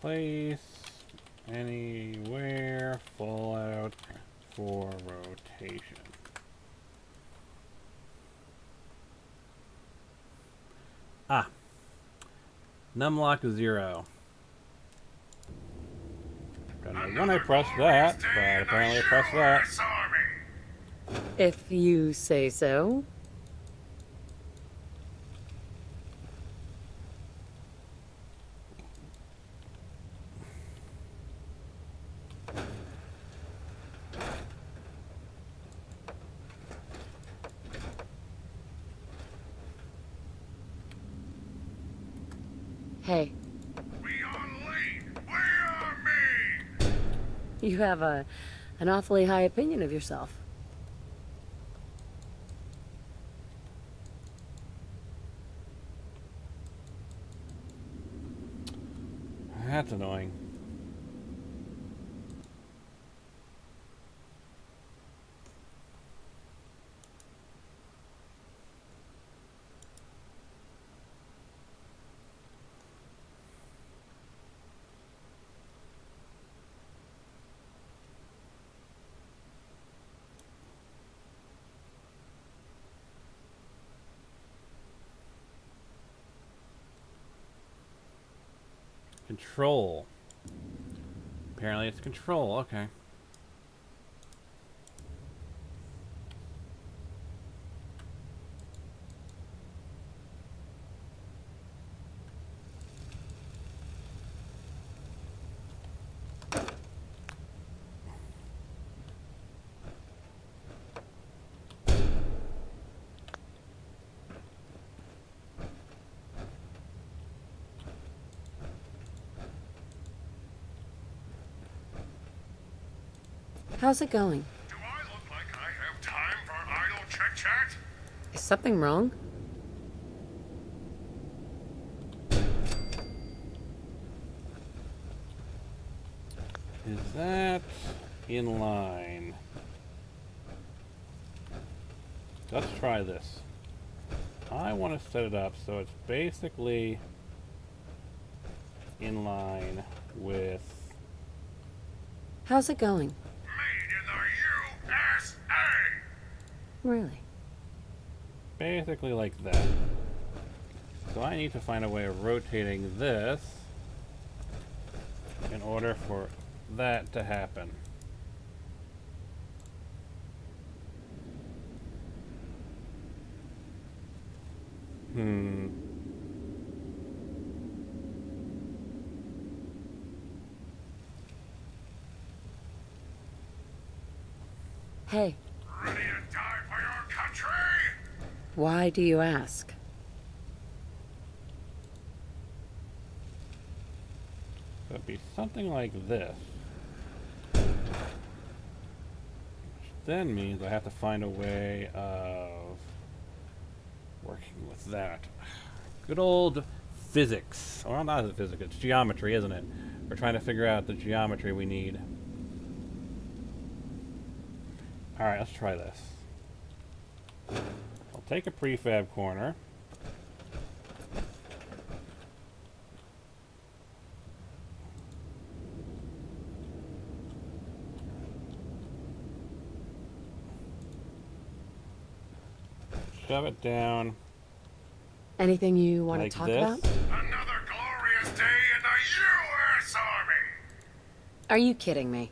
Place anywhere fallout for rotation. Ah. Numlock 0. Don't know when I pressed that, but apparently I pressed that. US Army! If you say so. Hey, We on lead! We are mean! you have an awfully high opinion of yourself. That's annoying. Control. Apparently it's control, okay. How's it going? Do I look like I have time for something wrong? Is that in line? Let's try this. I want to set it up so it's basically in line with... How's it going? Made in the USA! Really? basically like that. So I need to find a way of rotating this in order for that to happen. Hey, Ready to die for your country? why do you ask? So it'd be something like this. Which then means I have to find a way of working with that. Good old physics. Well, not physics, it's geometry, isn't it? We're trying to figure out the geometry we need. Alright, let's try this. I'll take a prefab corner. Shove it down Anything you want like to talk this. about? Another glorious day in the U.S. Army! Are you kidding me?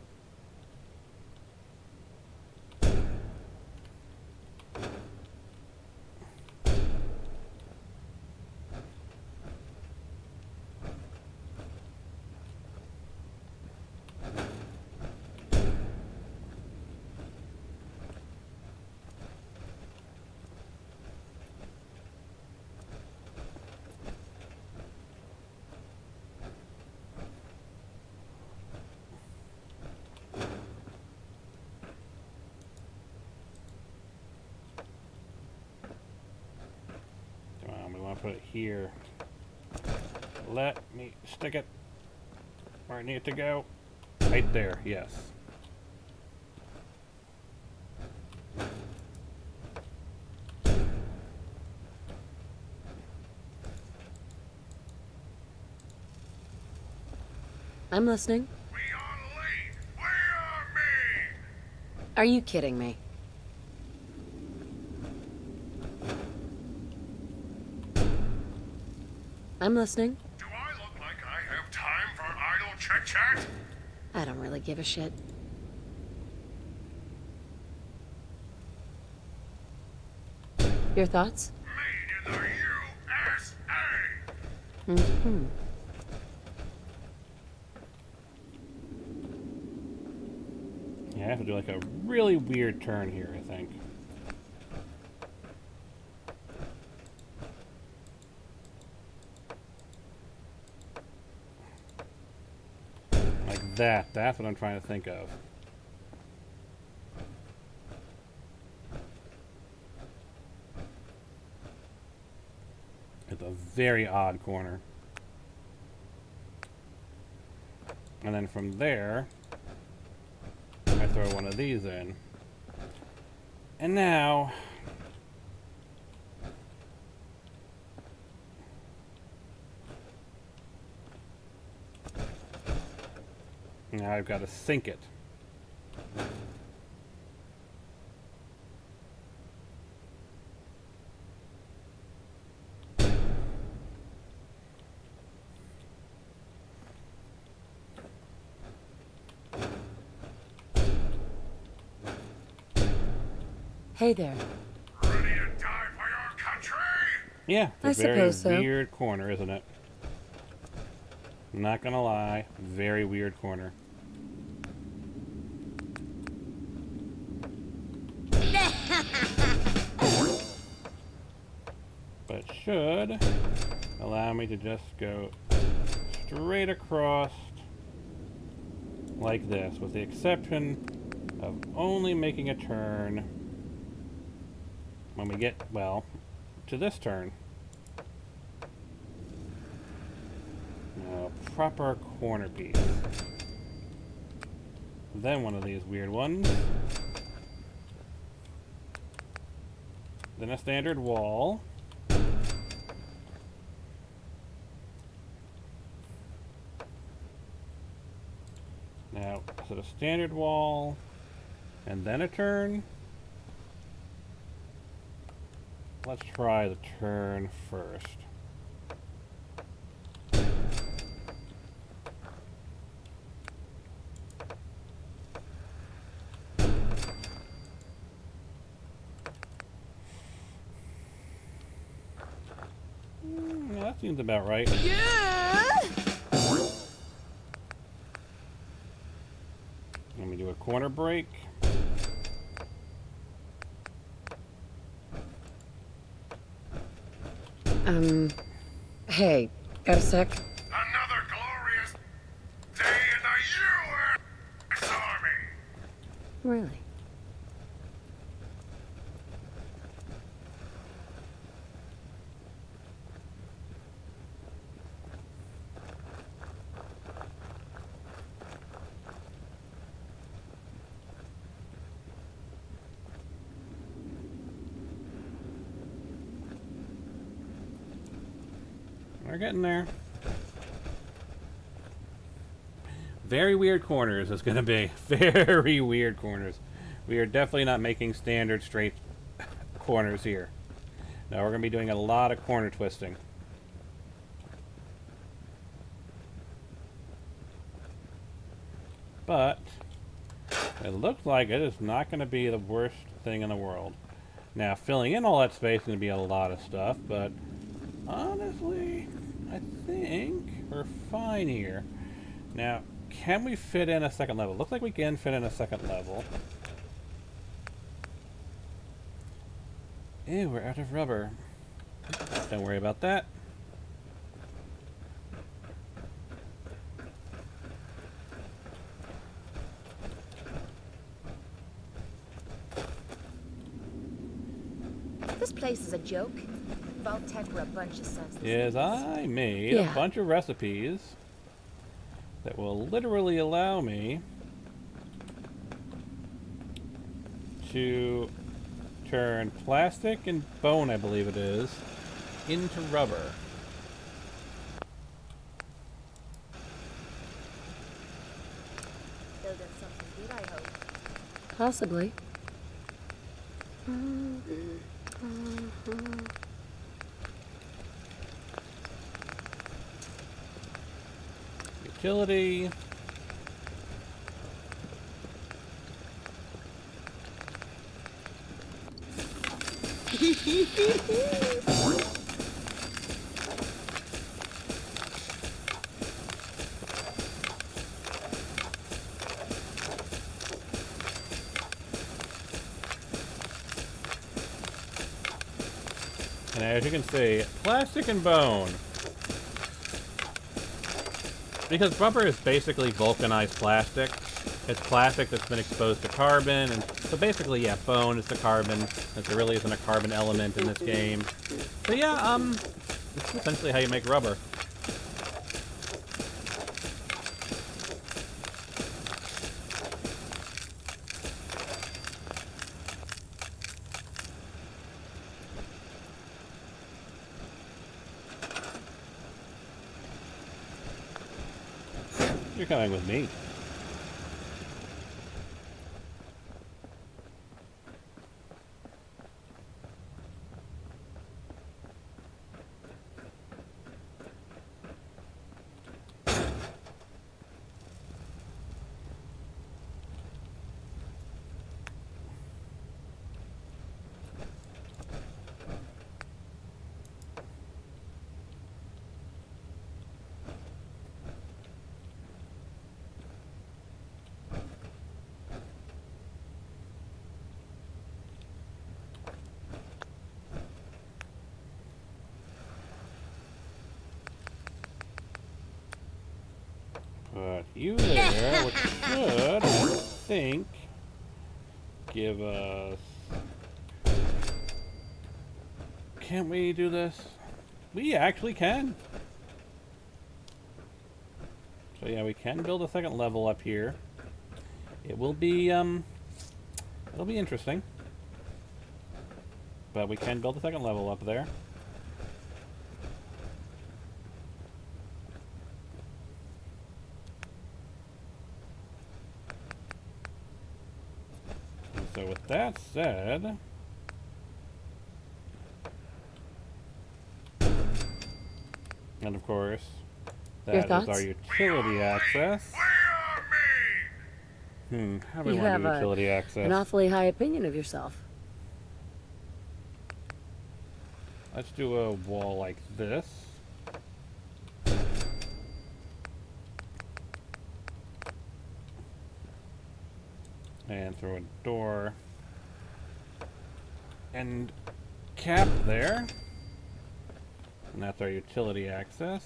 We want to put it here. Let me stick it where I need it to go. Right there, yes. I'm listening. We on lead! We are mean! Are you kidding me? I'm listening. Do I look like I have time for idle chit-chat? I don't really give a shit. Your thoughts? Made in the USA! Mm-hmm. Yeah, I have to do like a really weird turn here, I think. Like that. That's what I'm trying to think of. It's a very odd corner. And then from there, I throw one of these in. And now, I've got to sink it. Hey there. Ready to die for your country? Yeah, it's I a very suppose so. weird corner, isn't it? Not gonna lie, very weird corner. But it should allow me to just go straight across like this, with the exception of only making a turn when we get, well, to this turn. Now, proper corner piece. Then one of these weird ones. Then a standard wall. Now, so the standard wall, and then a turn. Let's try the turn first. Yeah, that seems about right. Yeah. Let me do a corner break. Hey, got a sec? Another glorious day in the U.S. Army. Really? We're getting there. Very weird corners it's gonna be. Very weird corners. We are definitely not making standard straight corners here. No, we're gonna be doing a lot of corner twisting. But it looks like it is not gonna be the worst thing in the world. Now, filling in all that space is gonna be a lot of stuff, but honestly, I think we're fine here. Now, can we fit in a second level? Looks like we can fit in a second level. Ew, we're out of rubber. Don't worry about that. This place is a joke. Vault-Tec were a bunch of senseless. Is I made a Yeah. bunch of recipes that will literally allow me to turn plastic and bone, I believe it is, into rubber. Building something good, I hope. Possibly. Utility. And as you can see, plastic and bone. Because rubber is basically vulcanized plastic. It's plastic that's been exposed to carbon, and so basically, yeah, bone is the carbon, since there really isn't a carbon element in this game. So yeah, this is essentially how you make rubber. You're coming with me. Put you there, which should, I think, give us Can't we do this? We actually can. So yeah, we can build a second level up here. It will be it'll be interesting. But we can build a second level up there. And so with that said, and of course, Your that is thoughts? our utility access. How do we You want have to do utility an access? awfully high opinion of yourself. Let's do a wall like this. And throw a door. And cap there. And that's our utility access.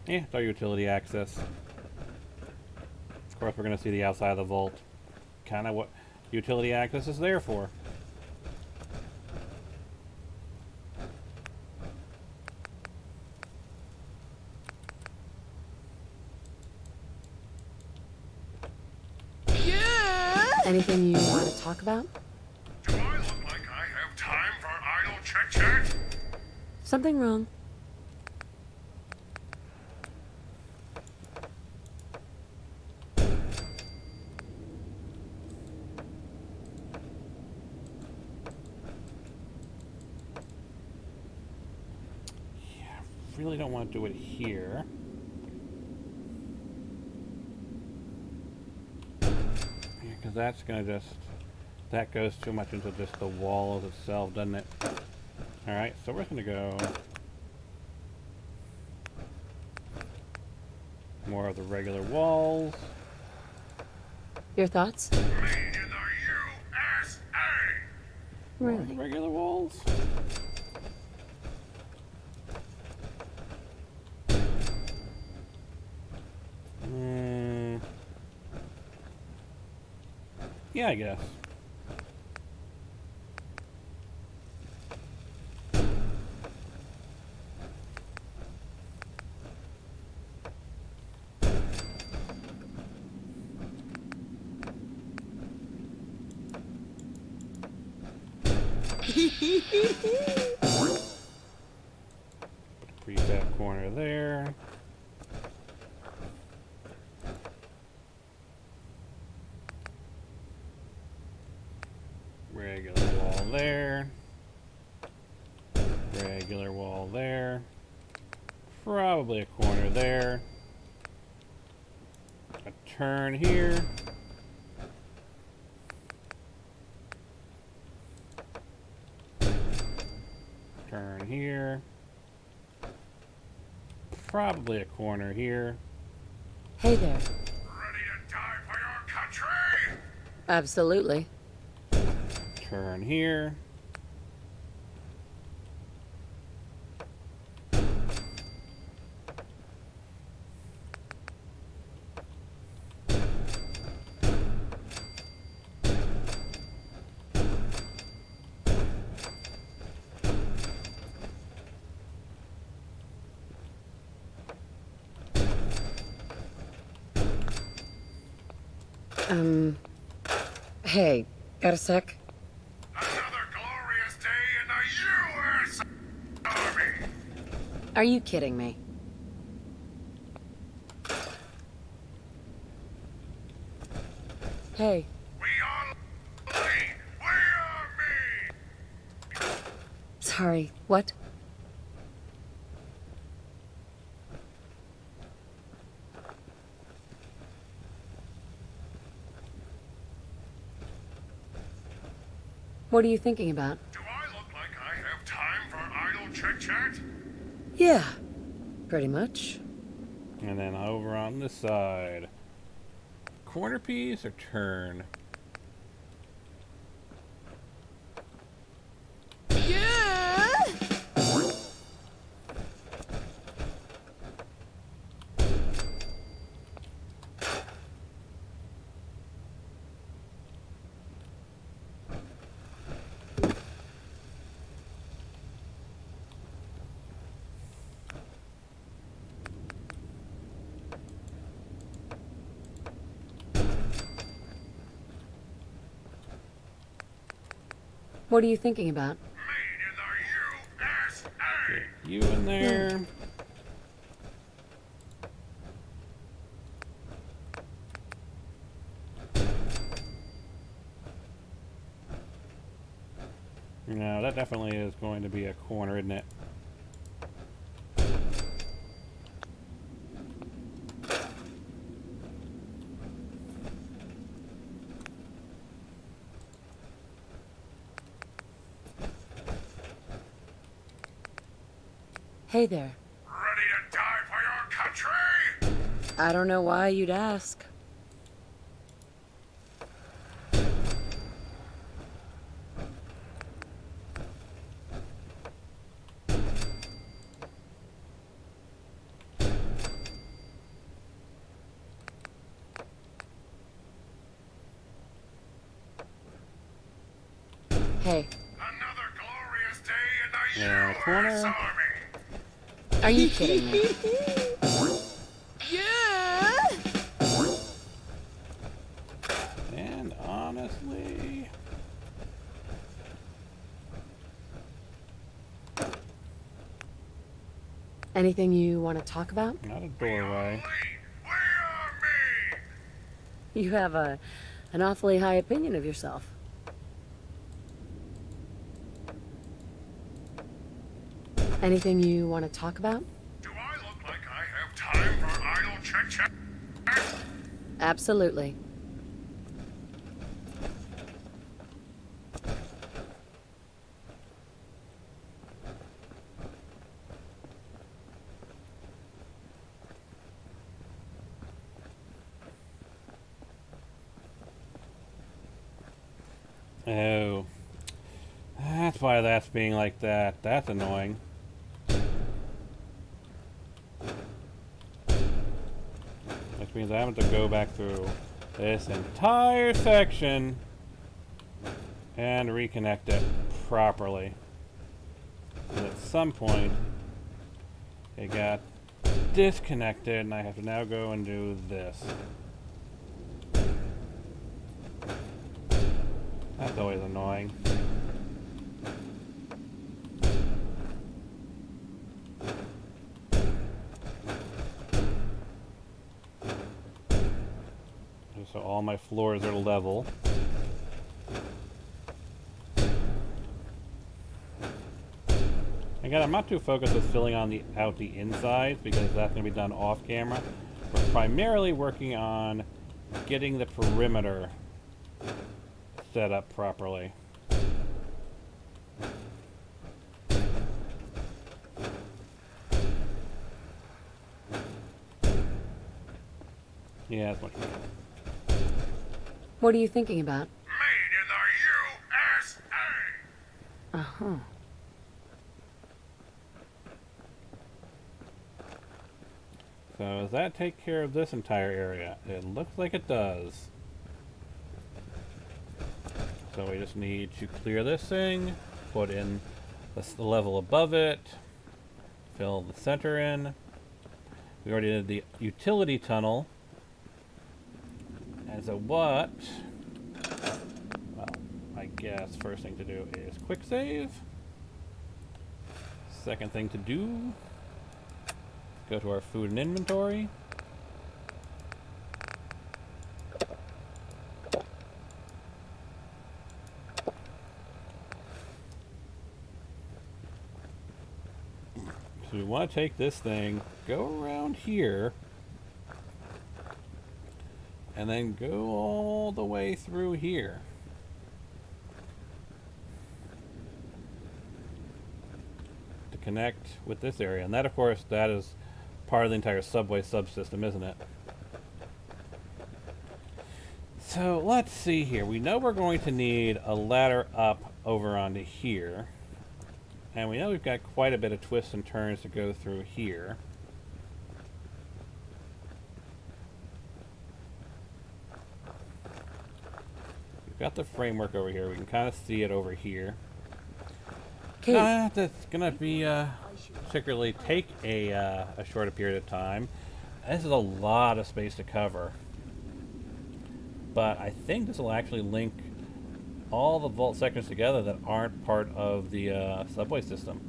Yeah, it's our utility access. Of course, we're going to see the outside of the vault. Kind of what utility access is there for. Yeah. Anything you want to talk about? Do I look like I have time for idle chit-chat? Something wrong? Really don't want to do it here. Yeah, because that's going to just... That goes too much into just the walls itself, doesn't it? Alright, so we're going to go... More of the regular walls. Your thoughts? Made in the USA! More of the Really? regular walls. Yeah, I guess. Prefab corner there. Regular wall there. Regular wall there. Probably a corner there. A turn here. Turn here. Probably a corner here. Hey there. Ready to die for your country? Absolutely. Turn here. Hey, got a sec? Another glorious day in the U.S. Army! Are you kidding me? Hey, We are lean! We are mean! sorry, what? What are you thinking about? Do I look like I have time for idle chit-chat? Yeah, pretty much. And then over on this side. Corner piece or turn? Yeah. What are you thinking about? Made in the USA. Get you in there. No, that definitely is going to be a corner, isn't it? Hey there. Ready to die for your country? I don't know why you'd ask. Hey, Another glorious day in the Yeah, US corner. Army. are you kidding me? Yeah. And honestly, Anything you want to talk about? not a doorway. We are me. You have an awfully high opinion of yourself. Anything you want to talk about? Do I look like I have time for idle chit-chat? Absolutely. Oh. That's why that's being like that. That's annoying. Which means I have to go back through this entire section and reconnect it properly. And at some point, it got disconnected and I have to now go and do this. That's always annoying. So all my floors are level. Again, I'm not too focused with filling out the insides because that's going to be done off camera. We're primarily working on getting the perimeter set up properly. Yeah, that's much better. What are you thinking about? Made in the USA. Uh-huh. So does that take care of this entire area? It looks like it does. So we just need to clear this thing, put in the level above it, fill the center in. We already did the utility tunnel. And so what? Well, I guess first thing to do is quick save. Second thing to do, go to our food and inventory. So we want to take this thing, go around here, and then go all the way through here. To connect with this area. And that, of course, that is part of the entire subway subsystem, isn't it? So let's see here. We know we're going to need a ladder up over onto here. And we know we've got quite a bit of twists and turns to go through here. We've got the framework over here. We can kind of see it over here. Okay. That's gonna be particularly take a shorter period of time. This is a lot of space to cover. But I think this will actually link all the vault sections together that aren't part of the subway system.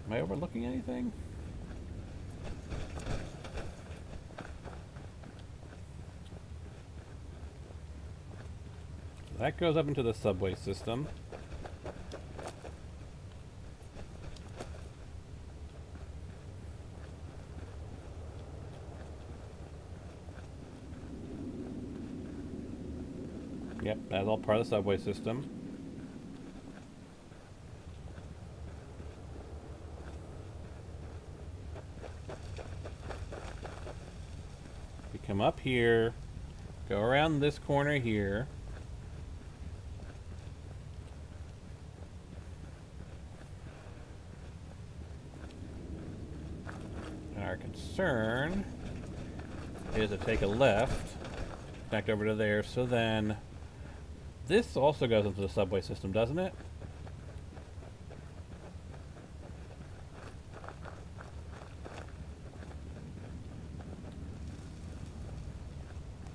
Am I overlooking anything? That goes up into the subway system. Yep, that's all part of the subway system. We come up here, go around this corner here. And our concern is to take a left, connect over to there, so then this also goes into the subway system, doesn't it?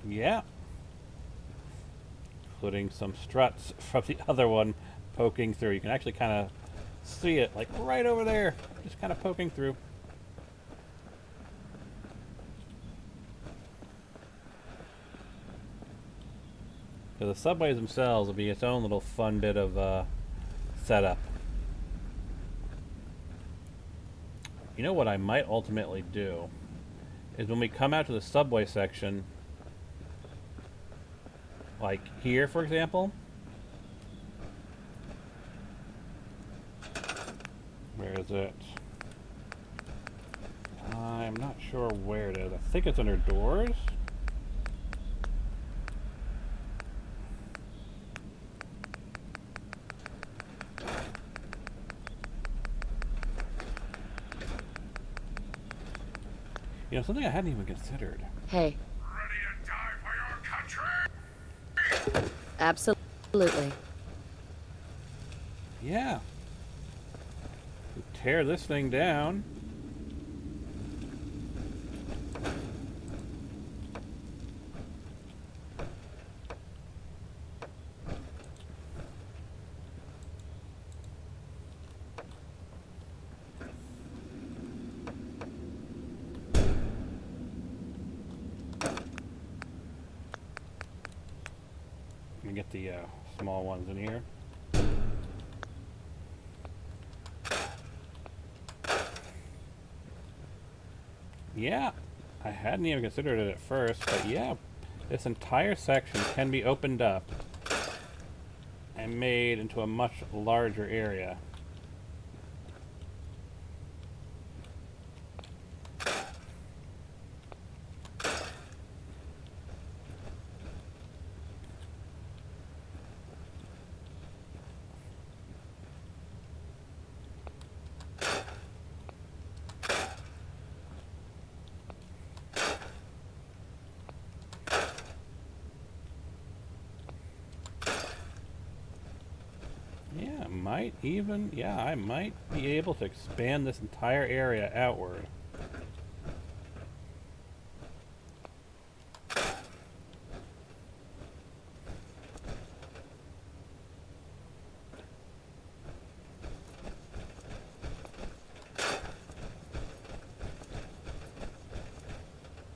Yeah. Including some struts from the other one poking through. You can actually kind of see it, like right over there, just kind of poking through. The subways themselves will be its own little fun bit of setup. You know what I might ultimately do is when we come out to the subway section, like here, for example. Where is it? I'm not sure where it is. I think it's under doors. You know, something I hadn't even considered. Hey, Ready to die for your country? absolutely. Yeah. We tear this thing down. Let me get the small ones in here. Yeah, I hadn't even considered it at first, but yeah, this entire section can be opened up and made into a much larger area. I might be able to expand this entire area outward.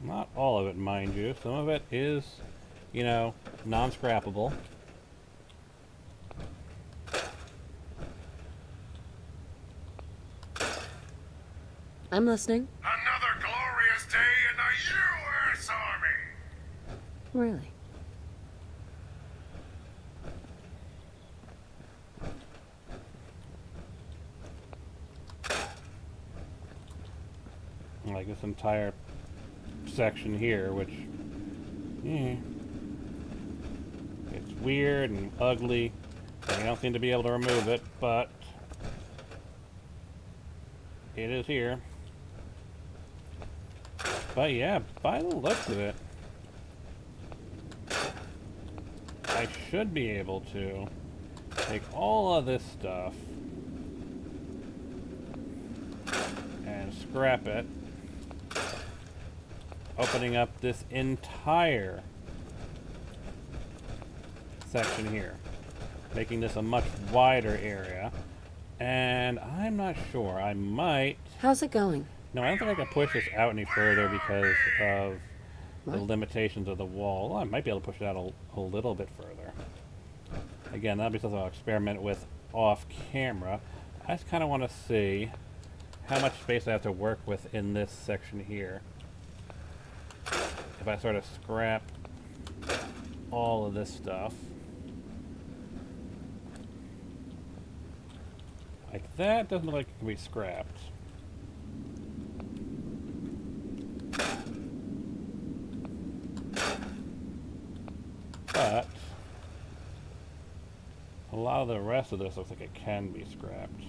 Not all of it, mind you. Some of it is, you know, non-scrappable. I'm listening. Another glorious day in the U.S. Army! Really? Like this entire section here, which it's weird and ugly. I don't seem to be able to remove it, but it is here. But yeah, by the looks of it, I should be able to take all of this stuff and scrap it opening up this entire section here, making this a much wider area. And I'm not sure. I might... How's it going? No, I don't think I can push this out any further because of the What? limitations of the wall. Well, I might be able to push it out a little bit further. Again, that'll be something I'll experiment with off camera. I just kind of want to see how much space I have to work with in this section here. If I sort of scrap all of this stuff. Like that doesn't look like it can be scrapped. But a lot of the rest of this looks like it can be scrapped.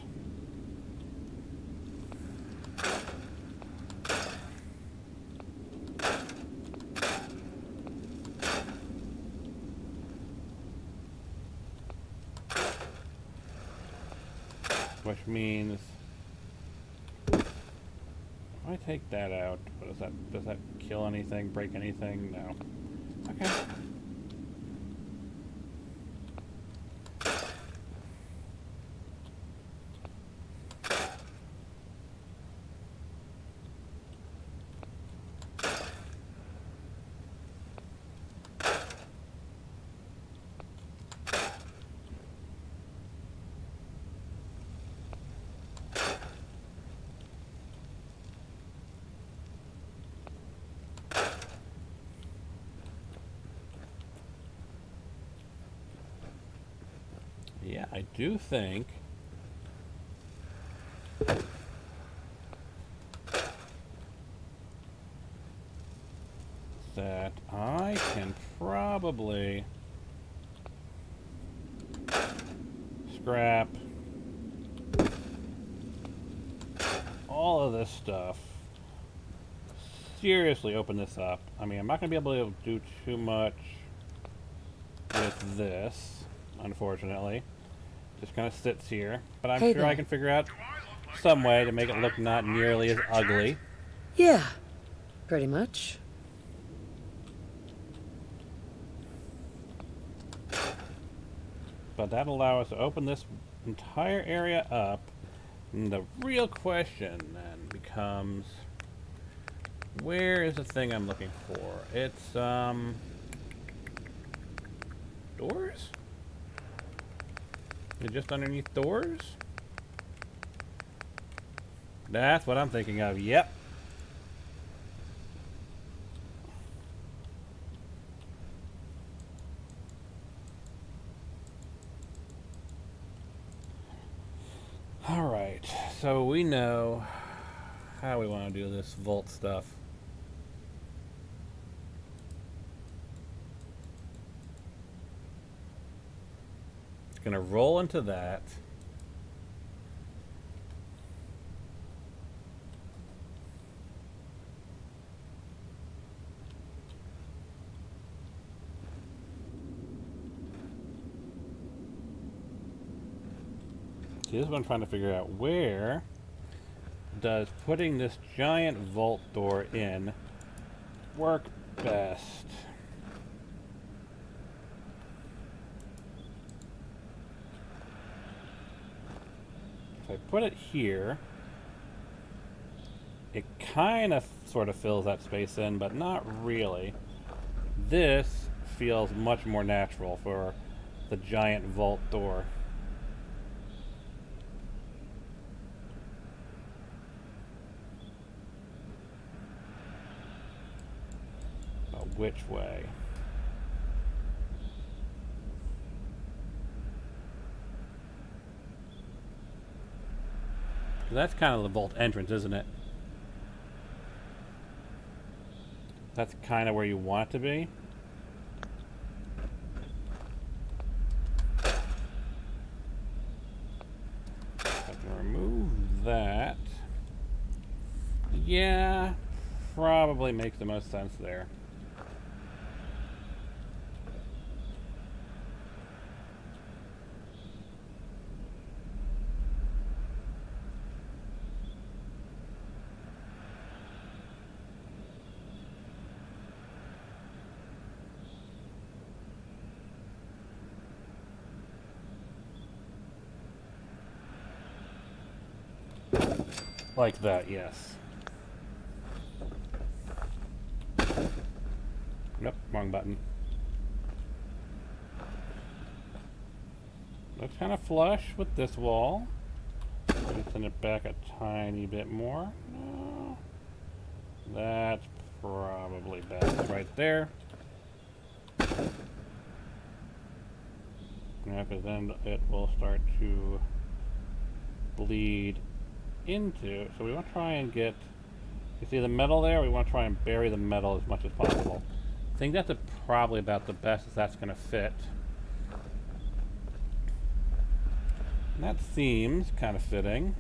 Which means if I take that out, what does that kill anything, break anything? No. Okay. Yeah, I do think that I can probably scrap all of this stuff. Seriously open this up. I mean, I'm not going to be able to do too much with this, unfortunately. Just kind of sits here. But I'm Hey sure there. I can figure out some way to make it look not nearly as ugly. Yeah, pretty much. But that'll allow us to open this entire area up. And the real question then becomes, where is the thing I'm looking for? It's, doors? Is it just underneath doors? That's what I'm thinking of, yep. Alright, so we know how we want to do this vault stuff. It's going to roll into that. See, this is what I'm trying to figure out. Where does putting this giant vault door in work best? If I put it here, it kind of sort of fills that space in, but not really. This feels much more natural for the giant vault door. Which way? That's kind of the vault entrance, isn't it? That's kind of where you want it to be. I can remove that. Yeah, probably makes the most sense there. Like that, yes. Nope, wrong button. Looks kind of flush with this wall. Just send it back a tiny bit more. No. That's probably best right there. Yeah, because then it will start to bleed into. So we want to try and get. You see the metal there? We want to try and bury the metal as much as possible. I think that's probably about the best as that's going to fit. And that seems kind of fitting.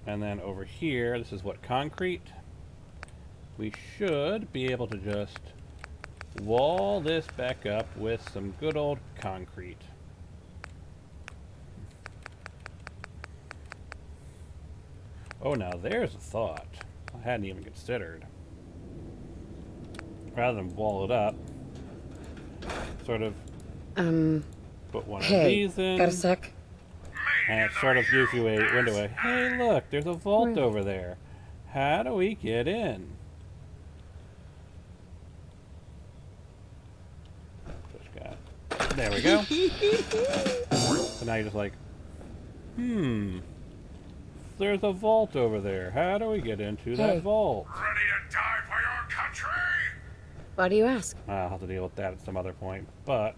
And then over here, this is what, concrete? We should be able to just wall this back up with some good old concrete. Oh, now there's a thought I hadn't even considered. Rather than wall it up, sort of put one of these in. got a sec? And it sort of gives you a window. Hey, look, there's a vault over there. How do we get in? There we go. So now you're just like, there's a vault over there. How do we get into that vault? Ready to die for your country? Why do you ask? I'll have to deal with that at some other point, but...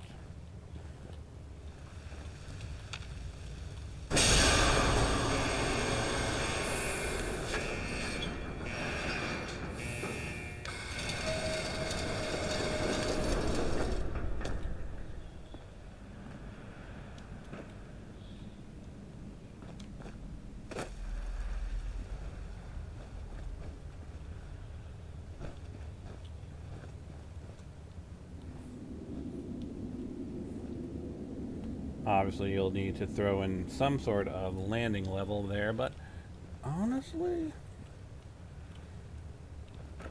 Obviously, you'll need to throw in some sort of landing level there, but honestly,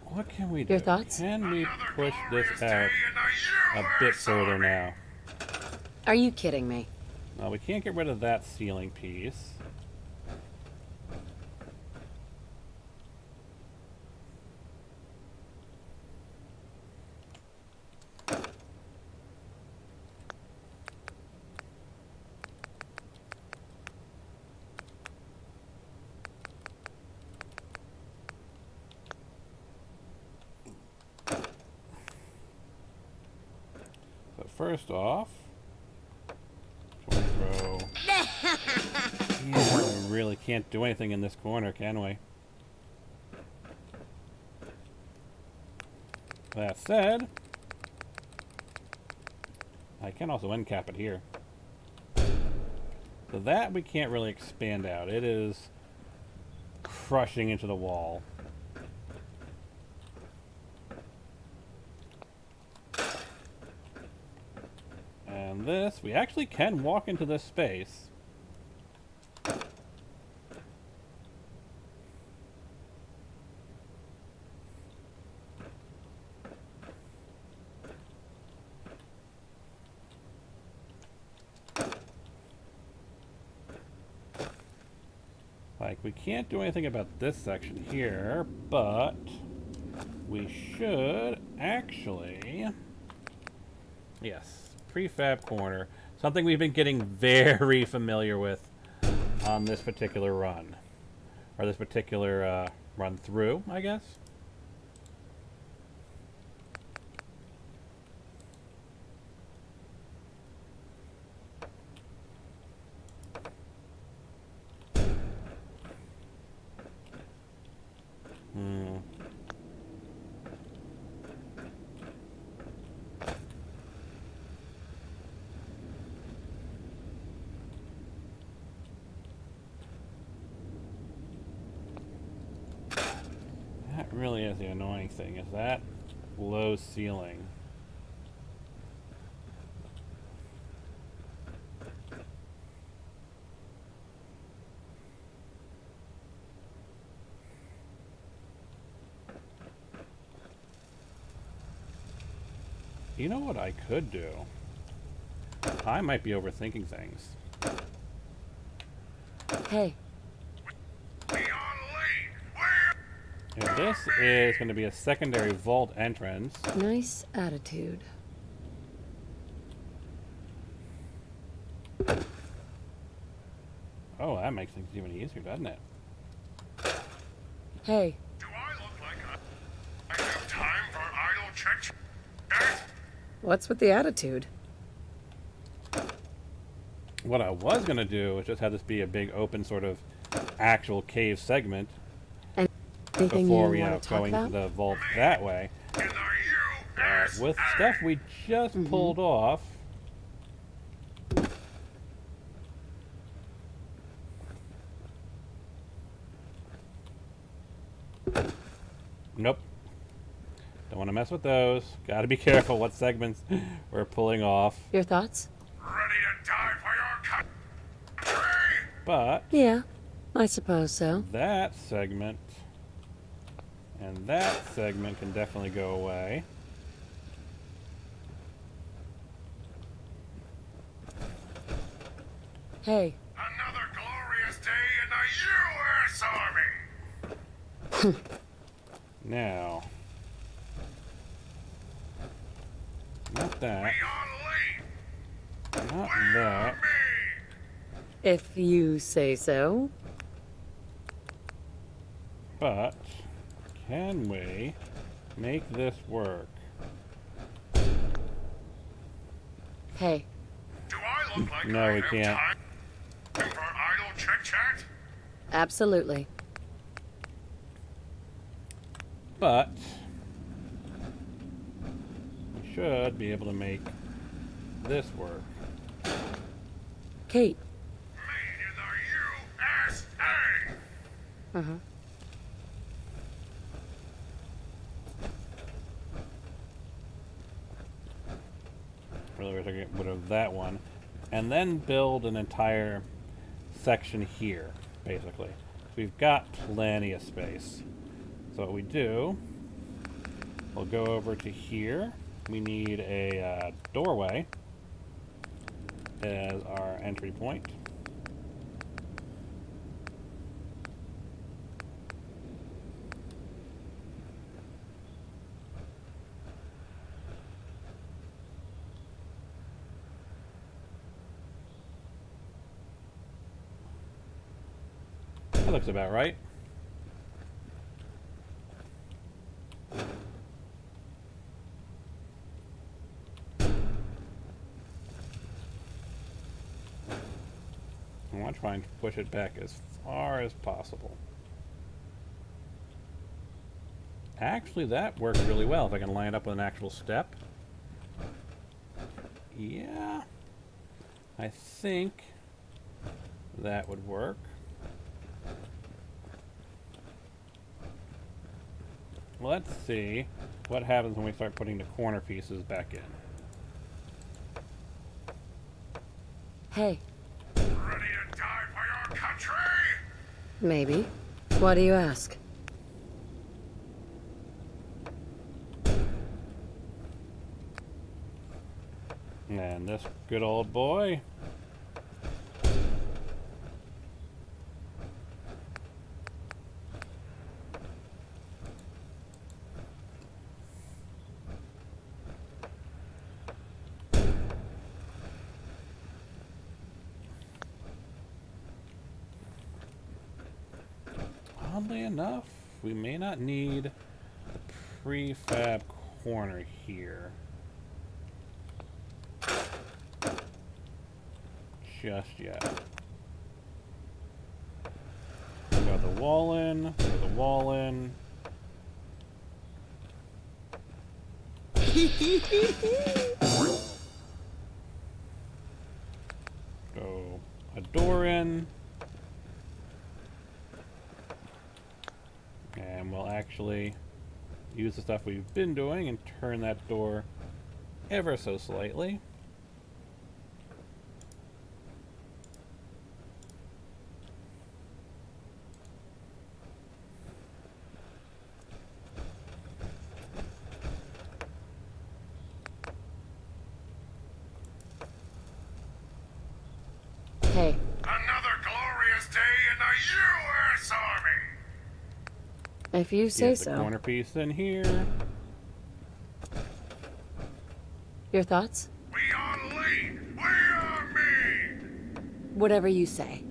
what can we do? Your thoughts? Can we push this out a bit further now? Are you kidding me? Well, we can't get rid of that ceiling piece. First off, we throw. Yeah, we really can't do anything in this corner, can we? That said, I can also end cap it here. So that we can't really expand out. It is crushing into the wall. And this, we actually can walk into this space. Like, we can't do anything about this section here, but we should actually... Yes. Prefab corner. Something we've been getting very familiar with on this particular run. Or this particular run through, I guess. That really is the annoying thing, is that low ceiling. You know what I could do? I might be overthinking things. Hey, Be on lead. If this is going to be a secondary vault entrance, nice attitude. oh, that makes things even easier, doesn't it? Hey, Do I look like I have time for idle chit chat? what's with the attitude? What I was going to do is just have this be a big open sort of actual cave segment Anything before you we want to talk going about? to the vault that way. In the USA. With stuff we just pulled off. Nope. Don't want to mess with those. Got to be careful what segments we're pulling off. Your thoughts? Ready to die for your country? But Yeah, I suppose so. that segment and that segment can definitely go away. Hey, Another glorious day in the U.S. Army. Now, not that, Be on lead. not We're that. me. if you say so. But can we make this work? Hey, Do I look like No, I we have can't. time for idle chit chat? absolutely. But we should be able to make this work. Kate. Made in the USA. Uh-huh. Really, we're going to get rid of that one, and then build an entire section here, basically. We've got plenty of space. So what we do, we'll go over to here. We need a doorway as our entry point. That looks about right. I want to try and push it back as far as possible. Actually, that works really well if I can line it up with an actual step. Yeah, I think that would work. Let's see what happens when we start putting the corner pieces back in. Hey, Ready to die for your country? maybe. Why do you ask? And this good old boy. Oddly enough, we may not need the prefab corner here just yet. Got the wall in, got the wall in. Go a door in. And we'll actually use the stuff we've been doing and turn that door ever so slightly. Hey, Another glorious day in the U.S. Army. if you say Get the so. corner piece in here. Your thoughts? We are lean. We are mean. Whatever you say.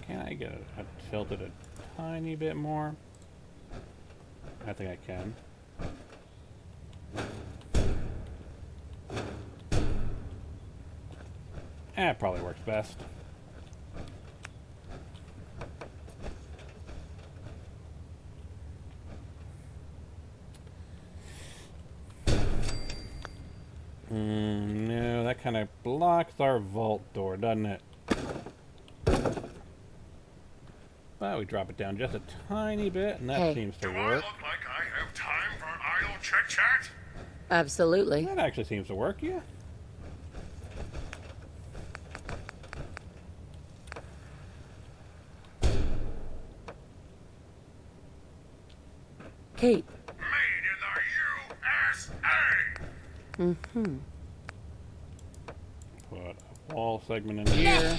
Can I get it tilted a tiny bit more? I think I can. It probably works best. No, that kind of blocks our vault door, doesn't it? But we drop it down just a tiny bit, and that Hey. seems to Do I work. look like I have time for idle chit-chat? Absolutely. That actually seems to work, yeah. Kate. Made in the USA. Mm-hmm. Put a wall segment in here.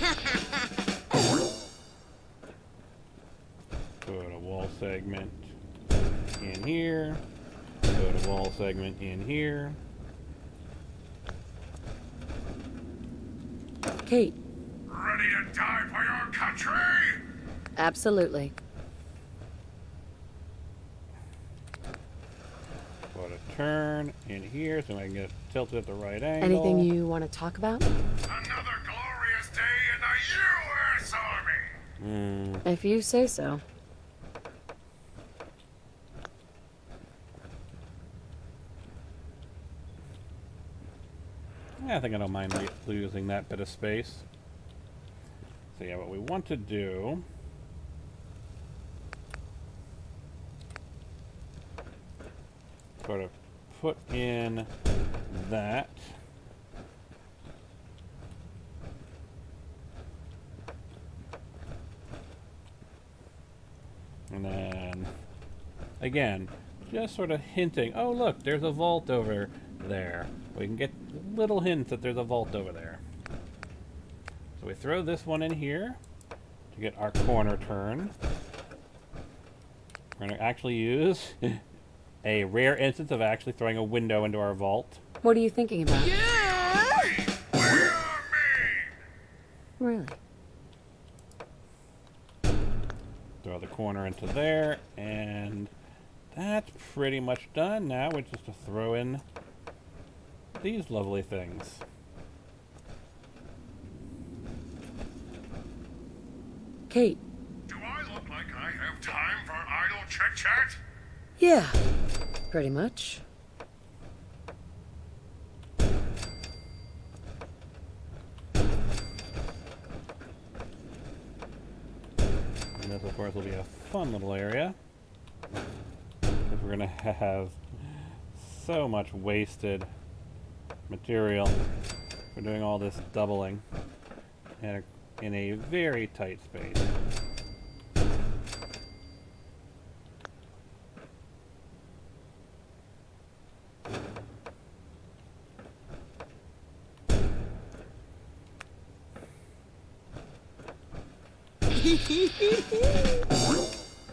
Put a wall segment in here. Put a wall segment in here. Kate. Ready to die for your country? Absolutely. Put a turn in here so I can get it tilted at the right angle. Anything you want to talk about? Another glorious day in the U.S. Army. If you say so. Yeah, I think I don't mind losing that bit of space. So yeah, what we want to do sort of put in that. And then, again, just sort of hinting, oh look, there's a vault over there. We can get little hints that there's a vault over there. So we throw this one in here to get our corner turn. We're going to actually use a rare instance of actually throwing a window into our vault. What are you thinking about? Yeah. We are mean. Really? Throw the corner into there, and that's pretty much done. Now we're just to throw in these lovely things. Kate. Do I look like I have time for idle chit-chat? Yeah. Pretty much. And this, of course, will be a fun little area. Because we're going to have so much wasted material for doing all this doubling in a very tight space.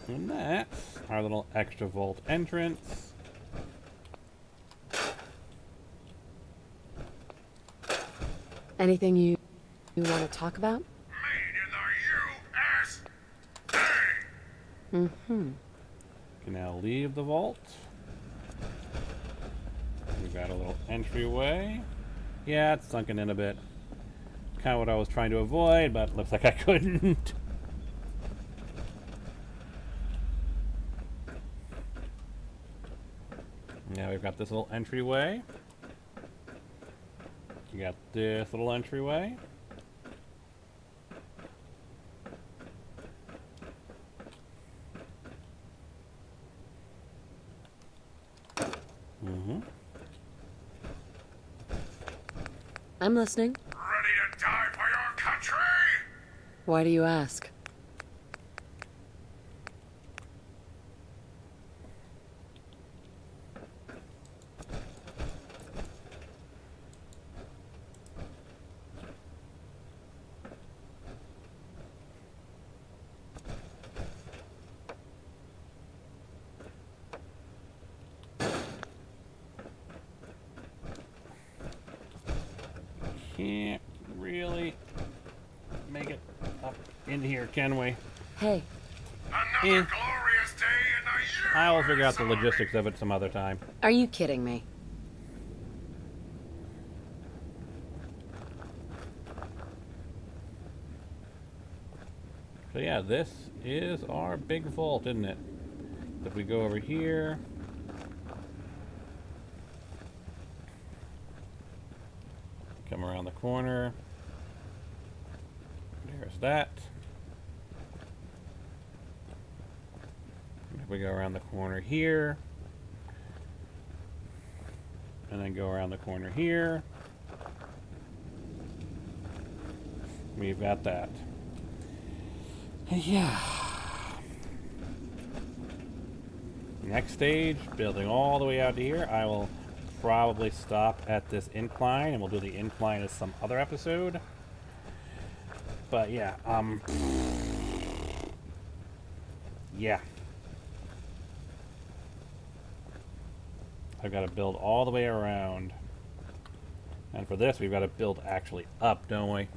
And that's our little extra vault entrance. Anything you want to talk about? Made in the USA. Mm-hmm. Can now leave the vault. We've got a little entryway. Yeah, it's sunken in a bit. Kind of what I was trying to avoid, but looks like I couldn't. Now we've got this little entryway. We got this little entryway. Mm-hmm. I'm listening. Ready to die for your country? Why do you ask? Can't really make it up in here, can we? Hey, Another glorious day in the I will figure out US the Army. logistics of it some other time. are you kidding me? So yeah, this is our big vault, isn't it? If we go over here, come around the corner, there's that. If we go around the corner here, and then go around the corner here, we've got that. Yeah. Next stage, building all the way out to here. I will probably stop at this incline, and we'll do the incline as some other episode. But yeah, yeah. I've got to build all the way around. And for this, we've got to build actually up, don't we?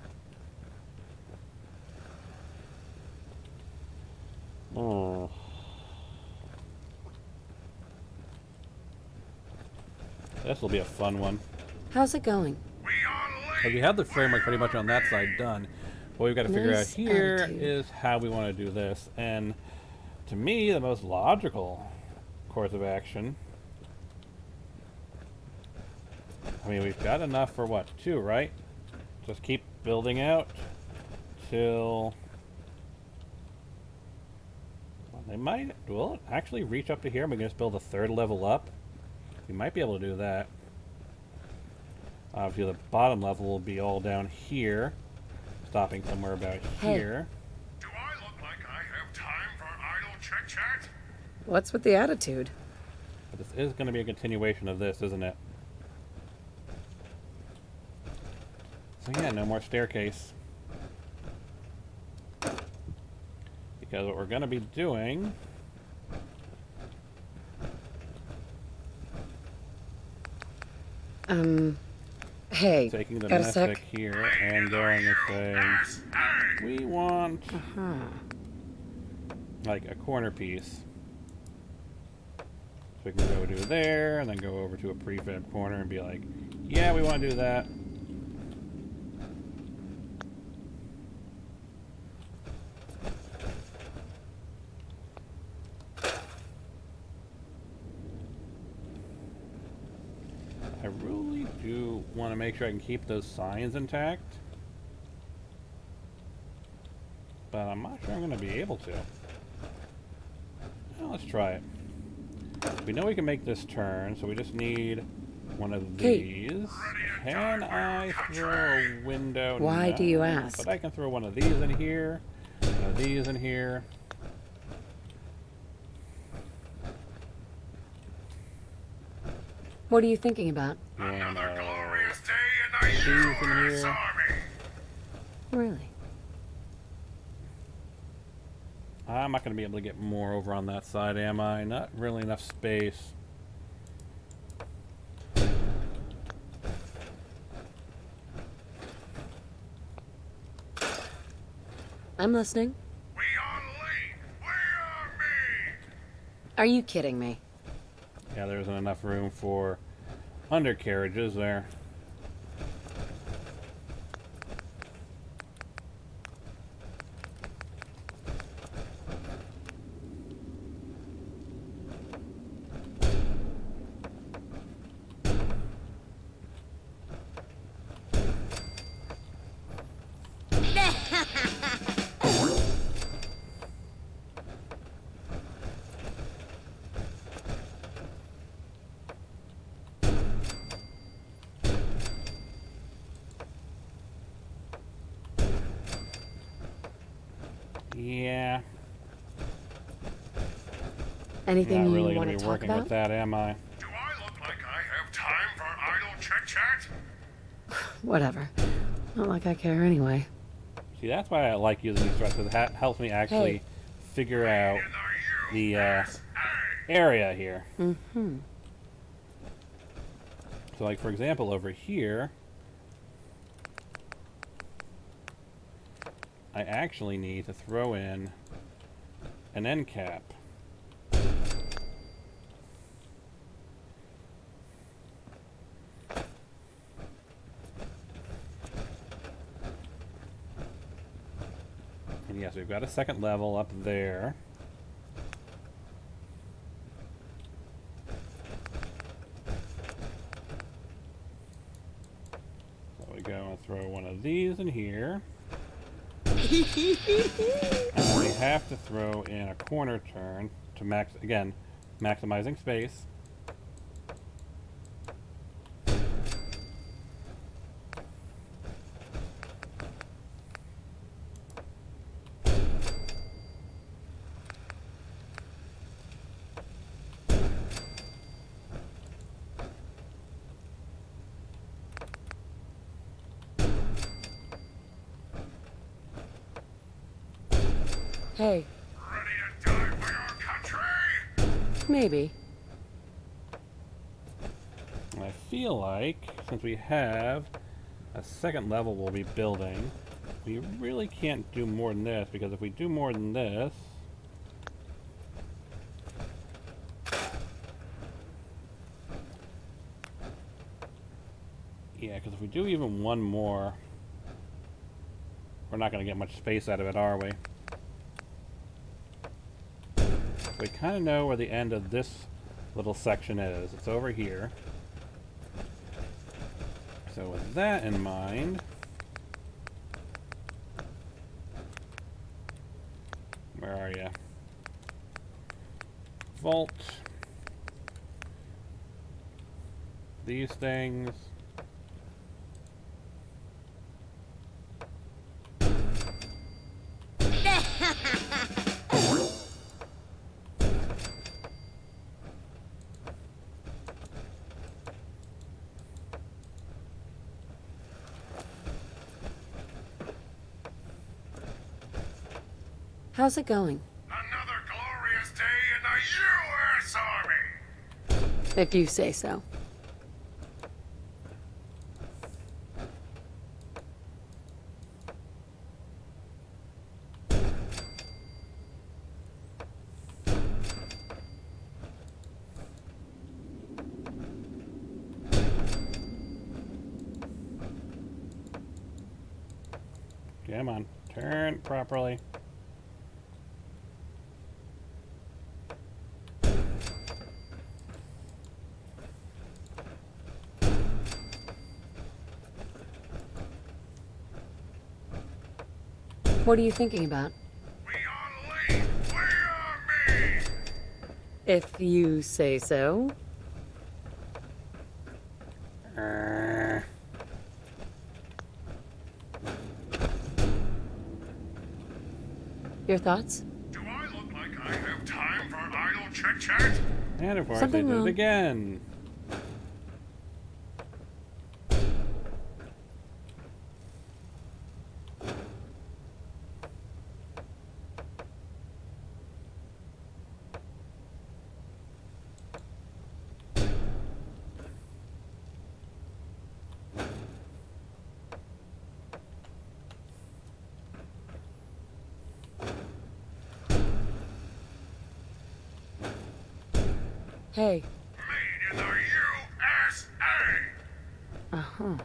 Oh. This will be a fun one. How's it going? We on Because leave. we have the framework pretty much on that side done. What we've got to figure out Nice here attitude. is how we want to do this. And to me, the most logical course of action. I mean, we've got enough for what? 2, right? Just keep building out till. Well, they might. Will it actually reach up to here? And we can just build a 3rd level up. We might be able to do that. Obviously, the bottom level will be all down here, stopping somewhere about Hey. here. Do I look like I have time for idle chit-chat? What's with the attitude? But this is going to be a continuation of this, isn't it? So yeah, no more staircase. Because what we're going to be doing... Hey, taking the got a domestic sec? here and going and saying, USA. we want Uh-huh. like a corner piece. So we can go do there and then go over to a prefab corner and be like, yeah, we want to do that. I really do want to make sure I can keep those signs intact. But I'm not sure I'm going to be able to. Well, let's try it. We know we can make this turn, so we just need one of Hey. these. Can I throw a window? Why do you No, ask? But I can throw one of these in here, one of these in here. What are you thinking about? And, Another glorious day in the these in US here. Army. Really? I'm not going to be able to get more over on that side, am I? Not really enough space. I'm listening. We on leave. Where are me? Are you kidding me? Yeah, there isn't enough room for undercarriages there. Yeah. Anything Not you really want gonna to be talk working about? with that, am I? Do I look like I have time for idle chit-chat? Whatever. Not like I care anyway. See, that's why I like using these threats, because it helps me actually Hey. figure out In the the USA! area here. Mm-hmm. So, like, for example, over here, I actually need to throw in an end cap. And yes, we've got a second level up there. So we go and throw one of these in here. And then we have to throw in a corner turn to maximizing space. Hey, Ready to die for your country? maybe. And I feel like, since we have a second level we'll be building, we really can't do more than this, because if we do more than this, yeah, because if we do even one more, we're not going to get much space out of it, are we? We kind of know where the end of this little section is. It's over here. So with that in mind, where are you? Vault. These things. How's it going? Another glorious day in the U.S. Army! If you say so. Come on, turn properly. What are you thinking about? We on leave! We are me! If you say so. Your thoughts? Do I look like I have time for idle chit-chat? And of course, Something they did wrong. it again. Hey. Made in the USA! Uh-huh.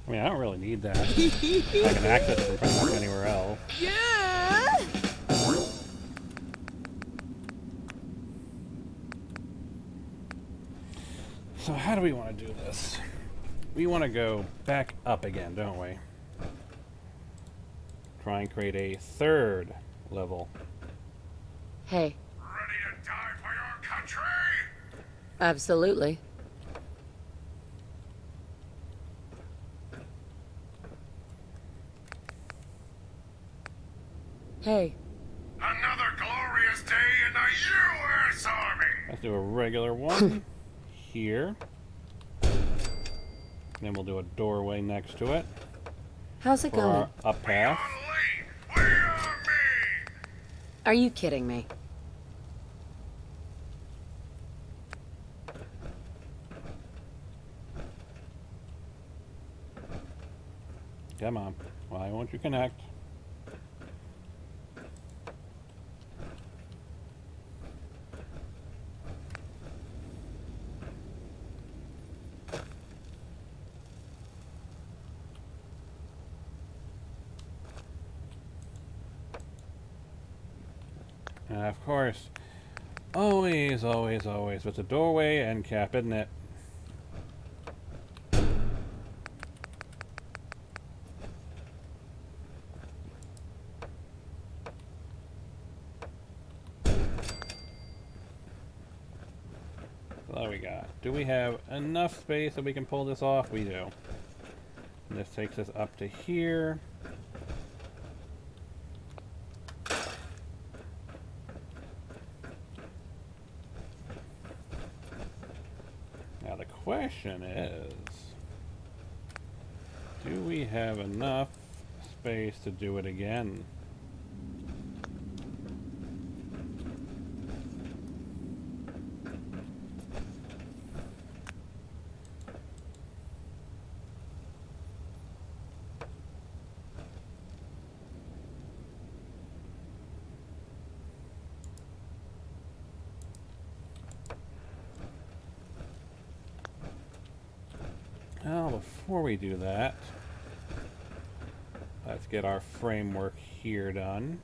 I mean, I don't really need that. I can access it from pretty much anywhere else. Yeah. So how do we want to do this? We want to go back up again, don't we? Try and create a third level. Hey, Ready to die for your country? absolutely. Hey, Another glorious day in the U.S. Army! Let's do a regular one here. Then we'll do a doorway next to it how's it for going? our up path. We are me! Are you kidding me? Come on. Why won't you connect? And of course, always, always, always with the doorway end cap, isn't it? What do we got? Do we have enough space that we can pull this off? We do. And this takes us up to here. Now the question is, do we have enough space to do it again? Well, before we do that, let's get our framework here done.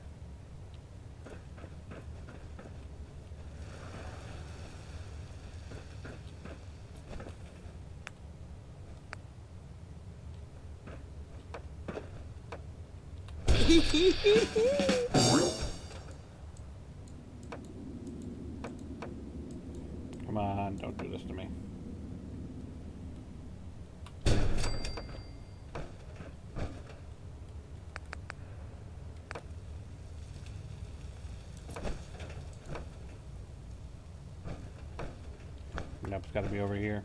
Come on, don't do this to me. Nope, it's got to be over here.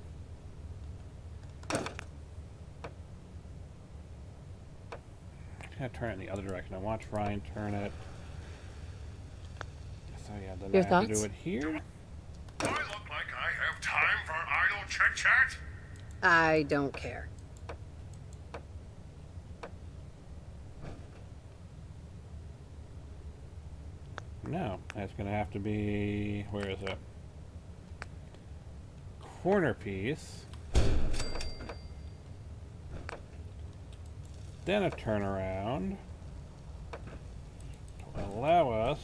I'm gonna turn it in the other direction. I watch Ryan turn it. So yeah, then Your I have to thoughts? do it here. Do I look like I have time for idle chit-chat? I don't care. No, that's gonna have to be, where is it? Corner piece. Then a turnaround to allow us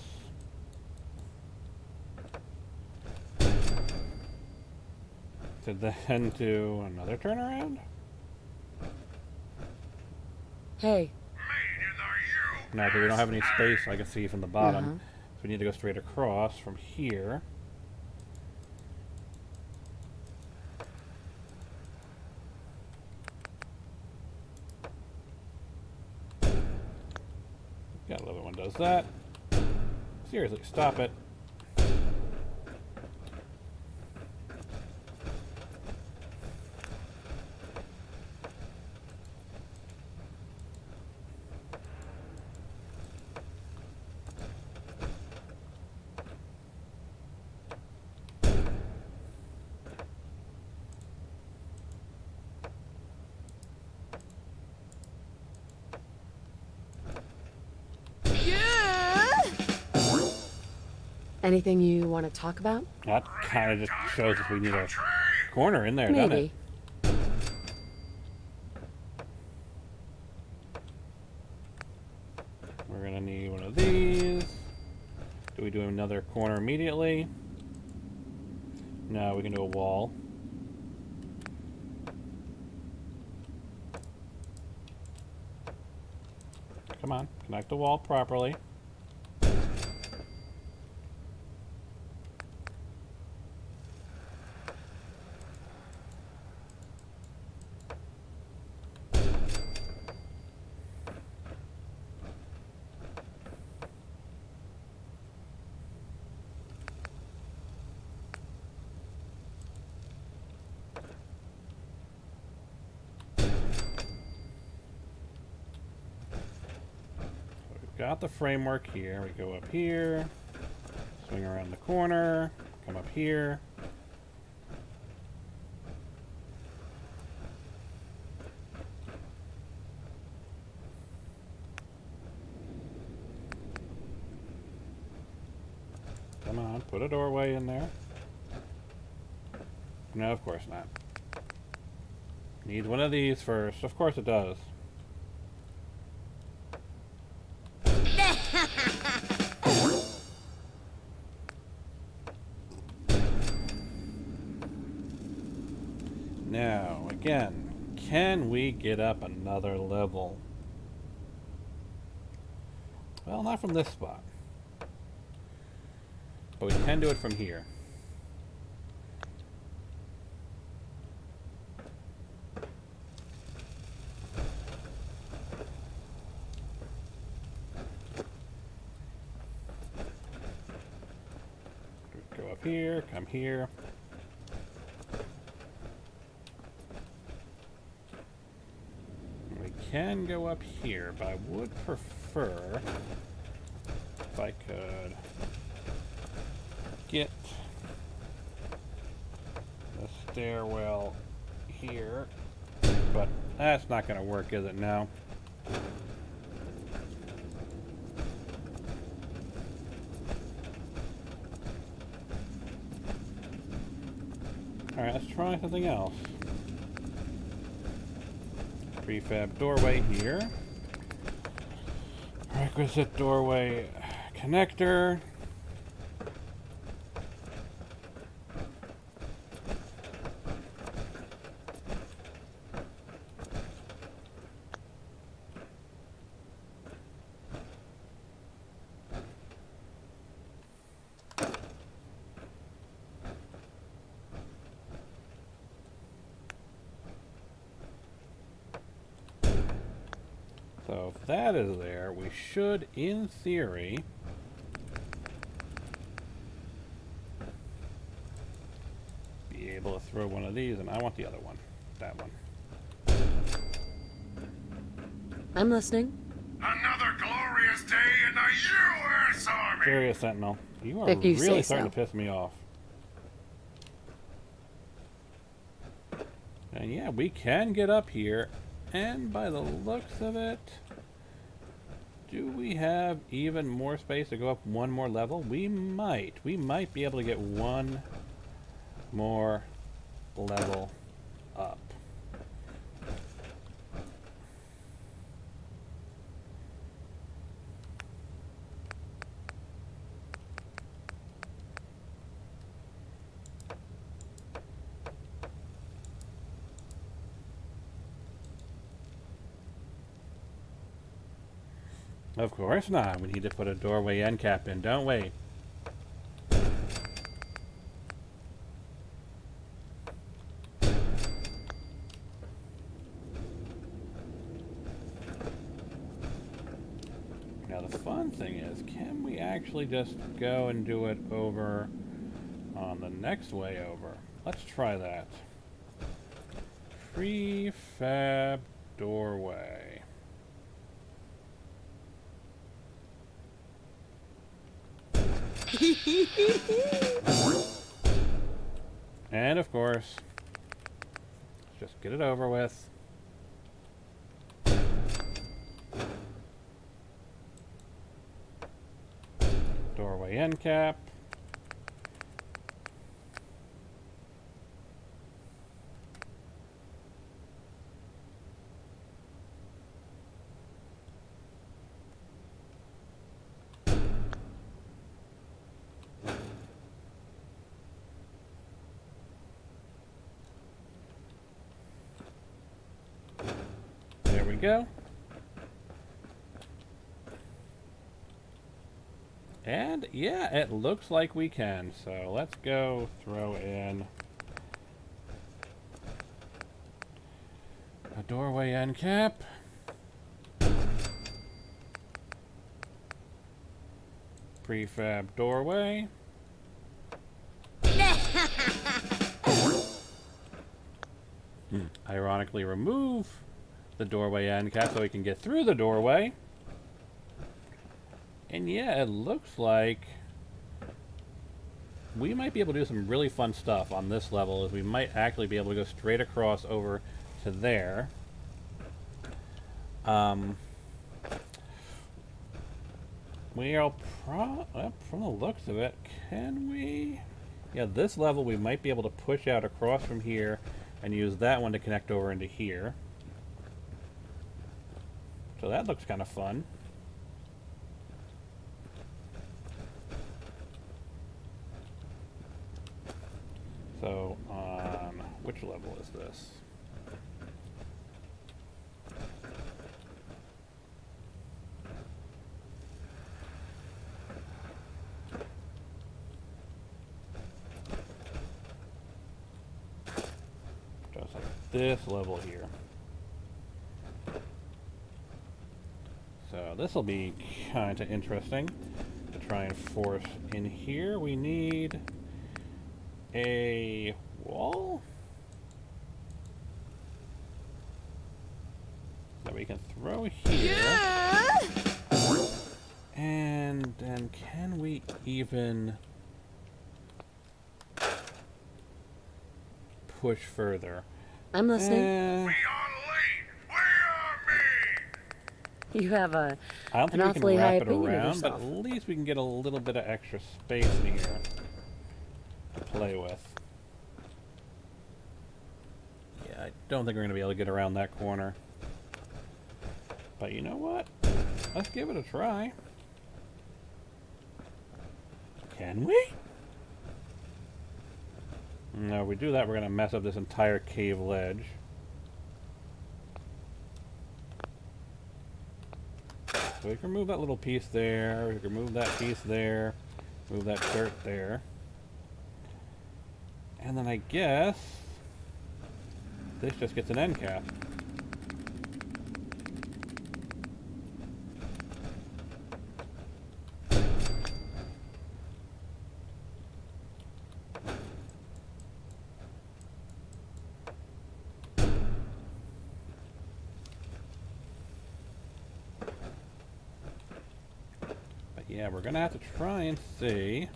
to then do another turnaround? Hey, Made in the No, because we don't have any space I can see from the bottom. Uh-huh. So we need to go straight across from here. Gotta love it when it does that. Seriously, stop it. Yeah. anything you want to talk about? That kind of just shows us we need a corner in there, doesn't it? Maybe. need one of these. Do we do another corner immediately? No, we can do a wall. Come on, connect the wall properly. Got the framework here. We go up here, swing around the corner, come up here. Come on, put a doorway in there. No, of course not. Needs one of these first. Of course it does. Now, again, can we get up another level? Well, not from this spot. But we can do it from here. Go up here, come here. We can go up here, but I would prefer if I could get the stairwell here, but that's not going to work, is it now? Alright, let's try something else. Prefab doorway here. Requisite doorway connector. So if that is there, we should, in theory, be able to throw one of these, and I want the other one. That one. I'm listening. Another glorious day in the U.S. Army! Serious Sentinel, you are If you really say starting so. to piss me off. And yeah, we can get up here, and by the looks of it, do we have even more space to go up one more level? We might. We might be able to get one more level up. Of course not. We need to put a doorway end cap in, don't we? Now the fun thing is, can we actually just go and do it over on the next way over? Let's try that. Prefab doorway. And of course, let's just get it over with. Doorway end cap. go. And yeah, it looks like we can. So let's go throw in a doorway end cap. Prefab doorway. Ironically remove the doorway end cap so we can get through the doorway. And yeah, it looks like we might be able to do some really fun stuff on this level, as we might actually be able to go straight across over to there. We are from the looks of it, can we? Yeah, this level we might be able to push out across from here and use that one to connect over into here. So that looks kind of fun. So, on which level is this? Just like this level here. So this will be kind of interesting to try and force in here. We need a wall that we can throw here. Yeah. And then can we even push further? I'm listening. We are late. We are me. You have I don't think an we can awfully high wrap it opinion of around, but yourself. at least we can get a little bit of extra space in here to play with. Yeah, I don't think we're going to be able to get around that corner. But you know what? Let's give it a try. Can we? No, if we do that, we're going to mess up this entire cave ledge. So we can remove that little piece there, we can remove that piece there, move that dirt there. And then I guess this just gets an end cap. Yeah, we're gonna have to try and see.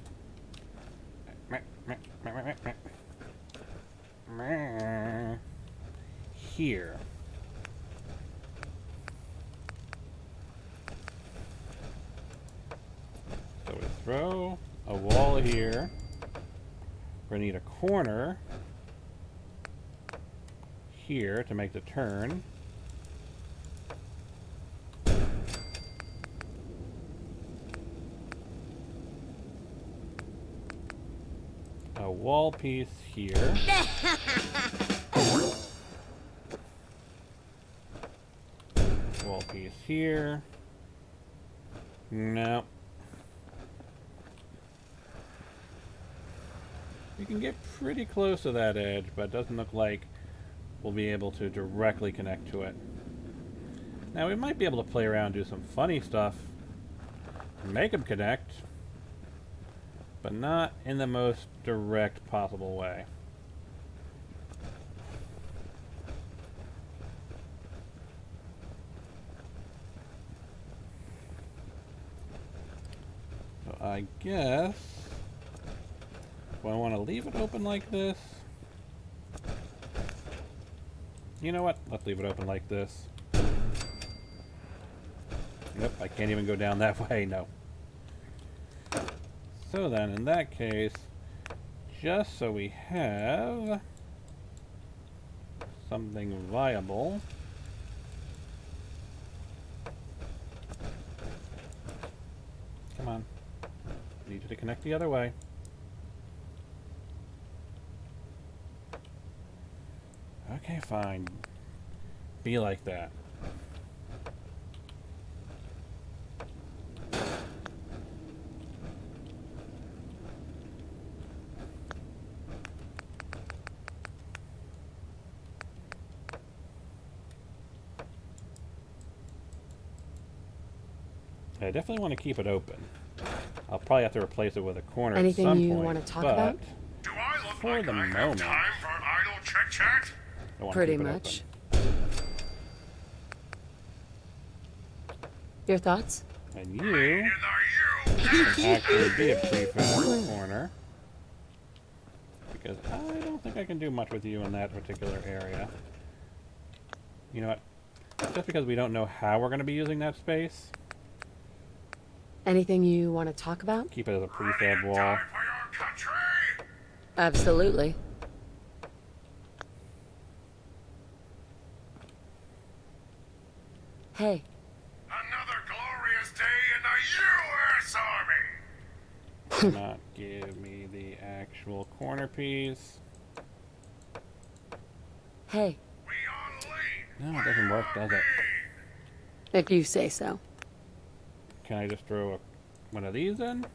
Here. So we throw a wall here. We're gonna need a corner here to make the turn. A wall piece here. Wall piece here. No. We can get pretty close to that edge, but it doesn't look like we'll be able to directly connect to it. Now we might be able to play around and do some funny stuff and make them connect, but not in the most direct possible way. So I guess, do I want to leave it open like this? You know what? Let's leave it open like this. Nope, I can't even go down that way, no. So then, in that case, just so we have something viable, come on, I need you to connect the other way. Okay, fine. Be like that. I definitely want to keep it open. I'll probably have to replace it with a corner Anything at some you point. want to talk but about? Do I look For like the I have moment, time for idle chit-chat? I want to Pretty keep it much. open. Your thoughts? And In you the you can actually be a prefab corner. Because I don't think I can do much with you in that particular area. You know what? Just because we don't know how we're going to be using that space, Anything you want to talk about? keep it as a ready prefab to wall. die for your country? Absolutely. Hey, Another glorious day in the U.S. Army. Not give me the actual corner piece. hey, We on lead. No, it doesn't work, does it? if you say so. Can I just throw one of these in to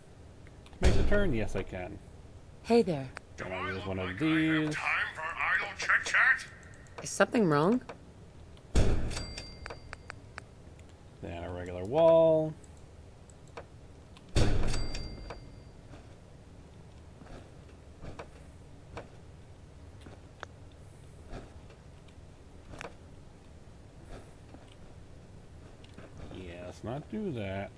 make the turn? Yes, I can. Hey there. Do Then I I use look one of like I have these. time for idle chit-chat? Is something wrong? Then a regular wall. Yeah, let's not do that.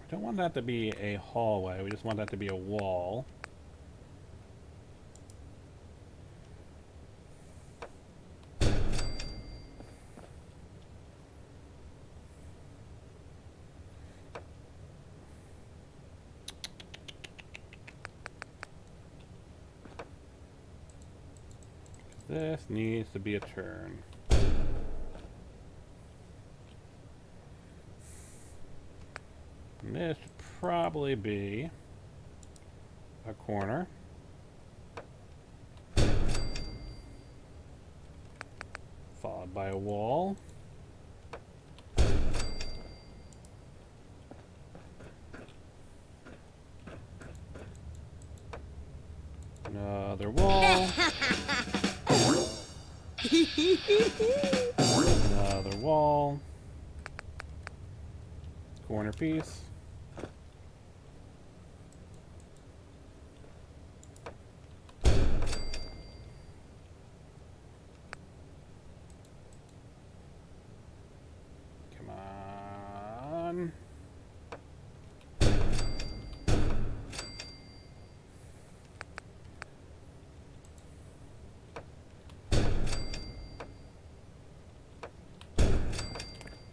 I don't want that to be a hallway, we just want that to be a wall. This needs to be a turn. And this should probably be a corner. Followed by a wall. Another wall. Another wall. Corner piece. Come on.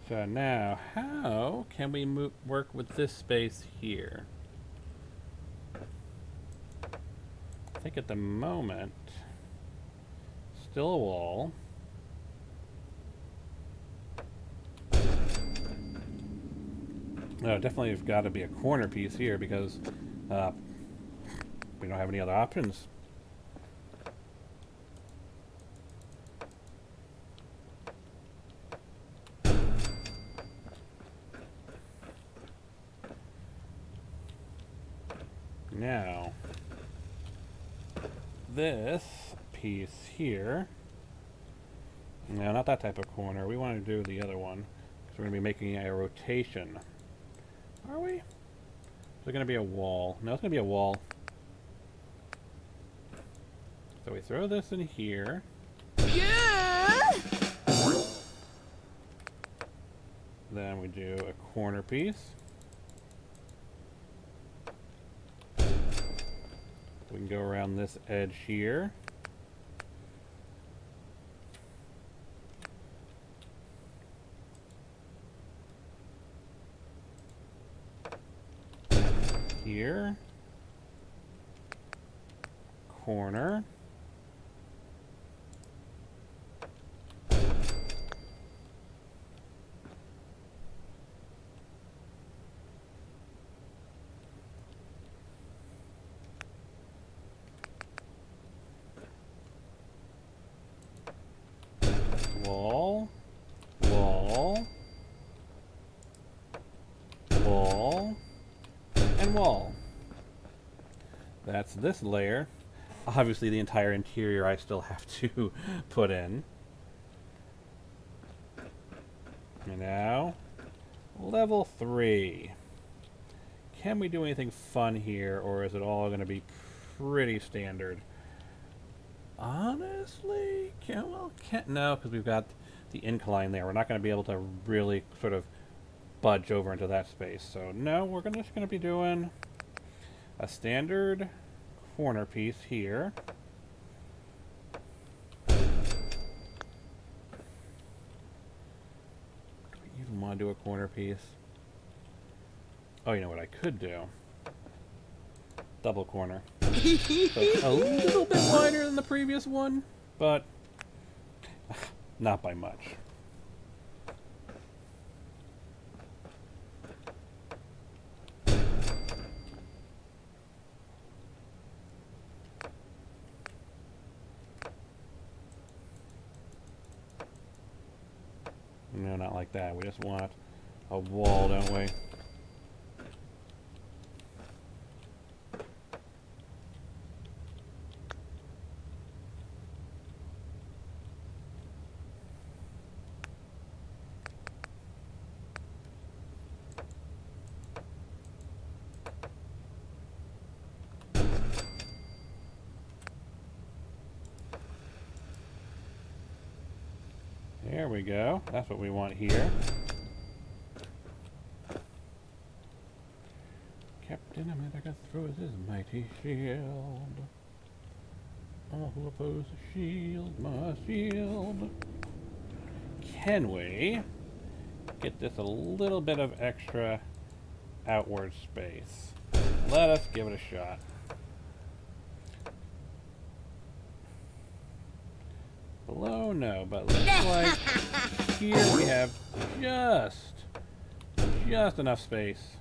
So now, how can we work with this space here? I think at the moment, still a wall. No, definitely have got to be a corner piece here because we don't have any other options. Now, this piece here, no, not that type of corner. We want to do the other one because we're going to be making a rotation. Are we? Is it going to be a wall? No, it's going to be a wall. So we throw this in here. Yeah. Then we do a corner piece. We can go around this edge here. Here. Corner. Wall. Wall. Wall. And wall. That's this layer. Obviously the entire interior I still have to put in. And now, level 3. Can we do anything fun here, or is it all going to be pretty standard? Honestly, can't no, because we've got the incline there. We're not going to be able to really sort of budge over into that space. So no, we're just going to be doing a standard corner piece here. Do we even want to do a corner piece? Oh, you know what I could do? Double corner. So it's a little bit wider than the previous one, but not by much. No, not like that. We just want a wall, don't we? There we go. That's what we want here. Captain America throws his mighty shield. All who oppose the shield must yield. Can we get this a little bit of extra outward space? Let us give it a shot. Below, no, but looks like here we have just enough space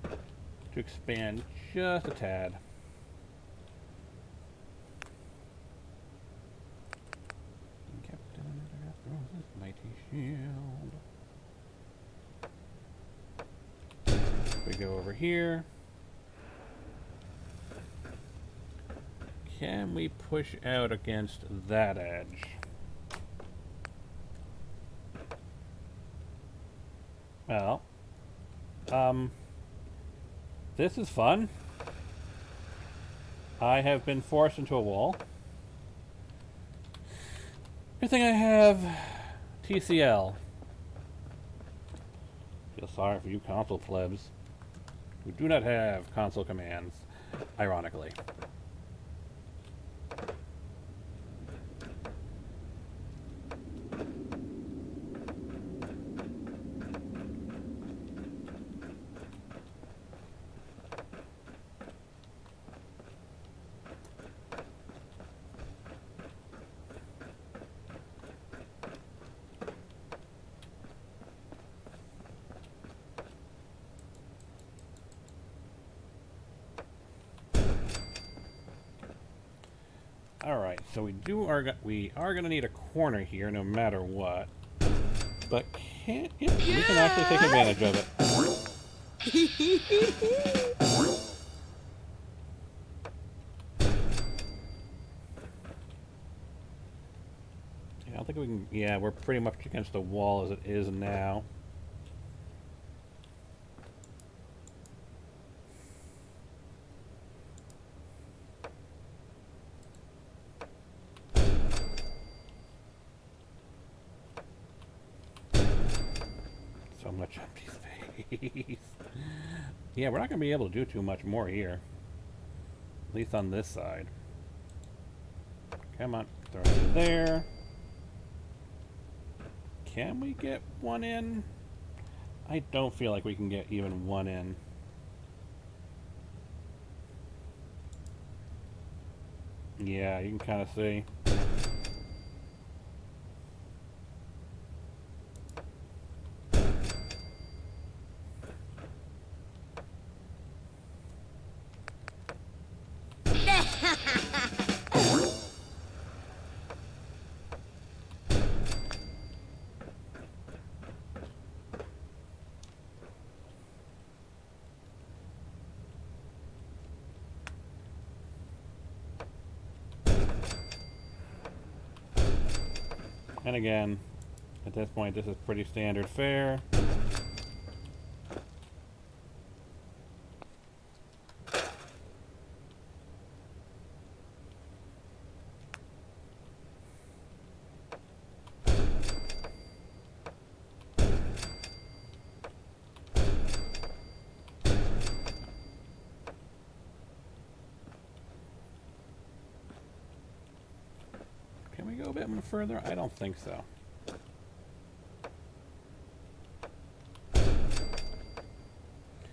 to expand just a tad. Captain America throws his mighty shield. We go over here. Can we push out against that edge? Well, this is fun. I have been forced into a wall. Good thing I have TCL. Feel sorry for you console plebs who do not have console commands, ironically. Alright, so we are gonna need a corner here no matter what. But we can actually take advantage of it. I don't think we can. Yeah, we're pretty much against the wall as it is now. So much empty space. Yeah, we're not going to be able to do too much more here. At least on this side. Come on, throw it in there. Can we get one in? I don't feel like we can get even one in. Yeah, you can kind of see. And again, at this point, this is pretty standard fare. Can we go a bit further? I don't think so.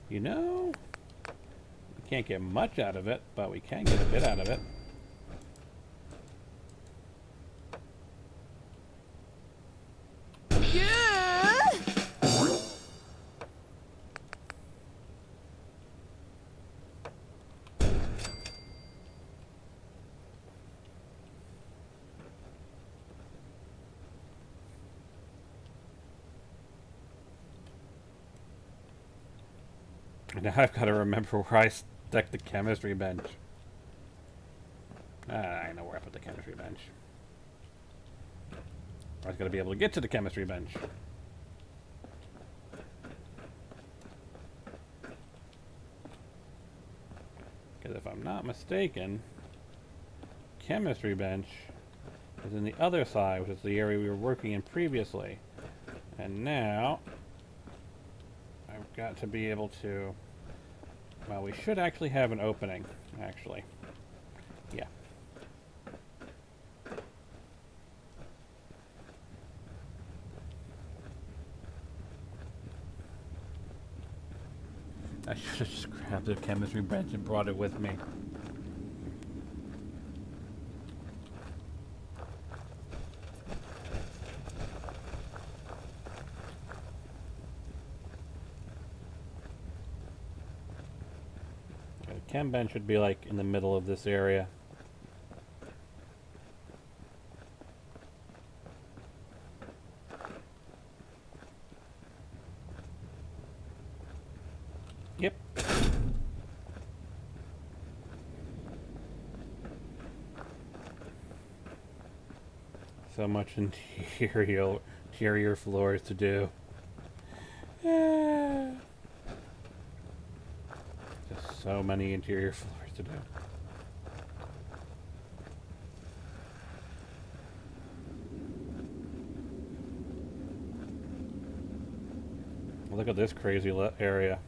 You know, we can't get much out of it, but we can get a bit out of it. Yeah! Now I've got to remember where I stuck the chemistry bench. I know where I put the chemistry bench. I was going to be able to get to the chemistry bench. Because if I'm not mistaken, chemistry bench is in the other side, which is the area we were working in previously. And now I've got to be able to... Well, we should actually have an opening, actually. Yeah. I should have just grabbed the chemistry bench and brought it with me. The chem bench should be like in the middle of this area. Yep. So much interior floors to do. Just so many interior floors to do. Look at this crazy area.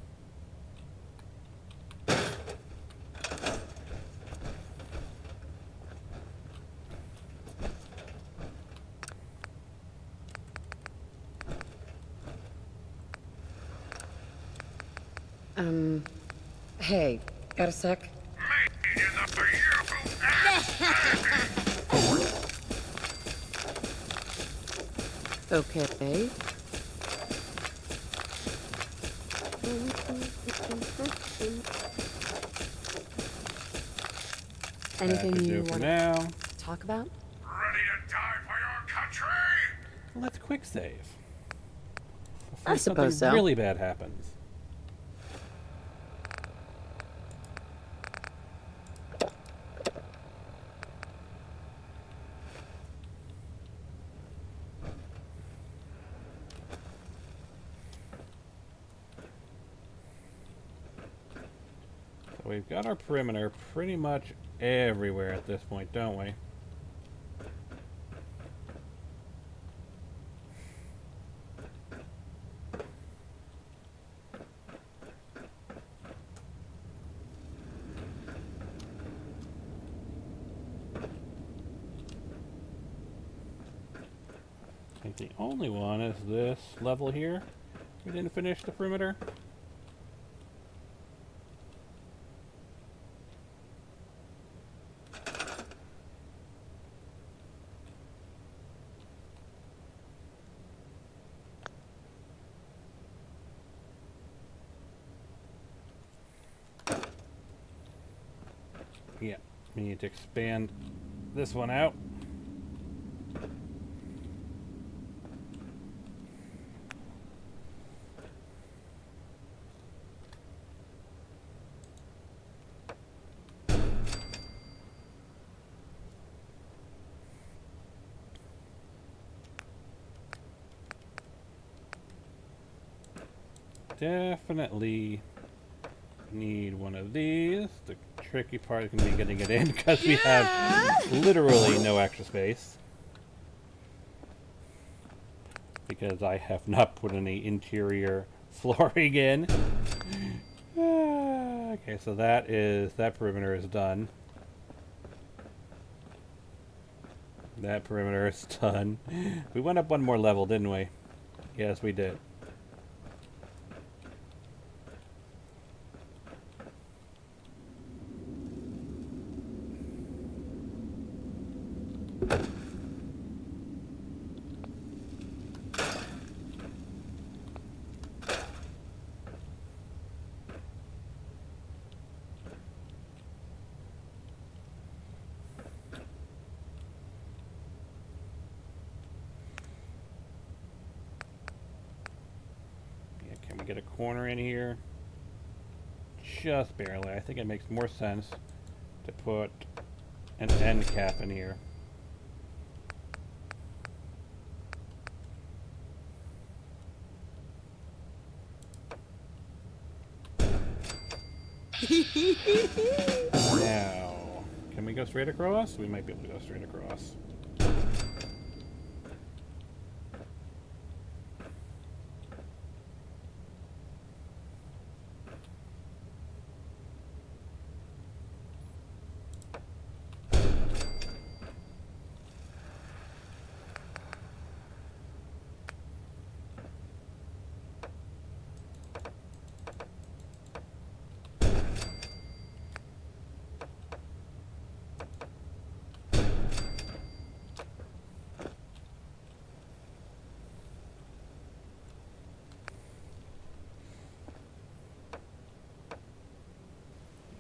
Hey, got a sec? Made in the Okay. Anything That should you do for want now. to talk about? Ready to die for your country? Let's quick save. I Before suppose something so. really bad happens. So we've got our perimeter pretty much everywhere at this point, don't we? I think the only one is this level here. We didn't finish the perimeter. Yeah, we need to expand this one out. definitely need one of these. The tricky part is going to be getting it in because we have literally no extra space. Because I have not put any interior flooring in. Okay, so that perimeter is done. That perimeter is done. We went up one more level, didn't we? Yes, we did. Can we get a corner in here? Just barely. I think it makes more sense to put an end cap in here. Now, can we go straight across? We might be able to go straight across.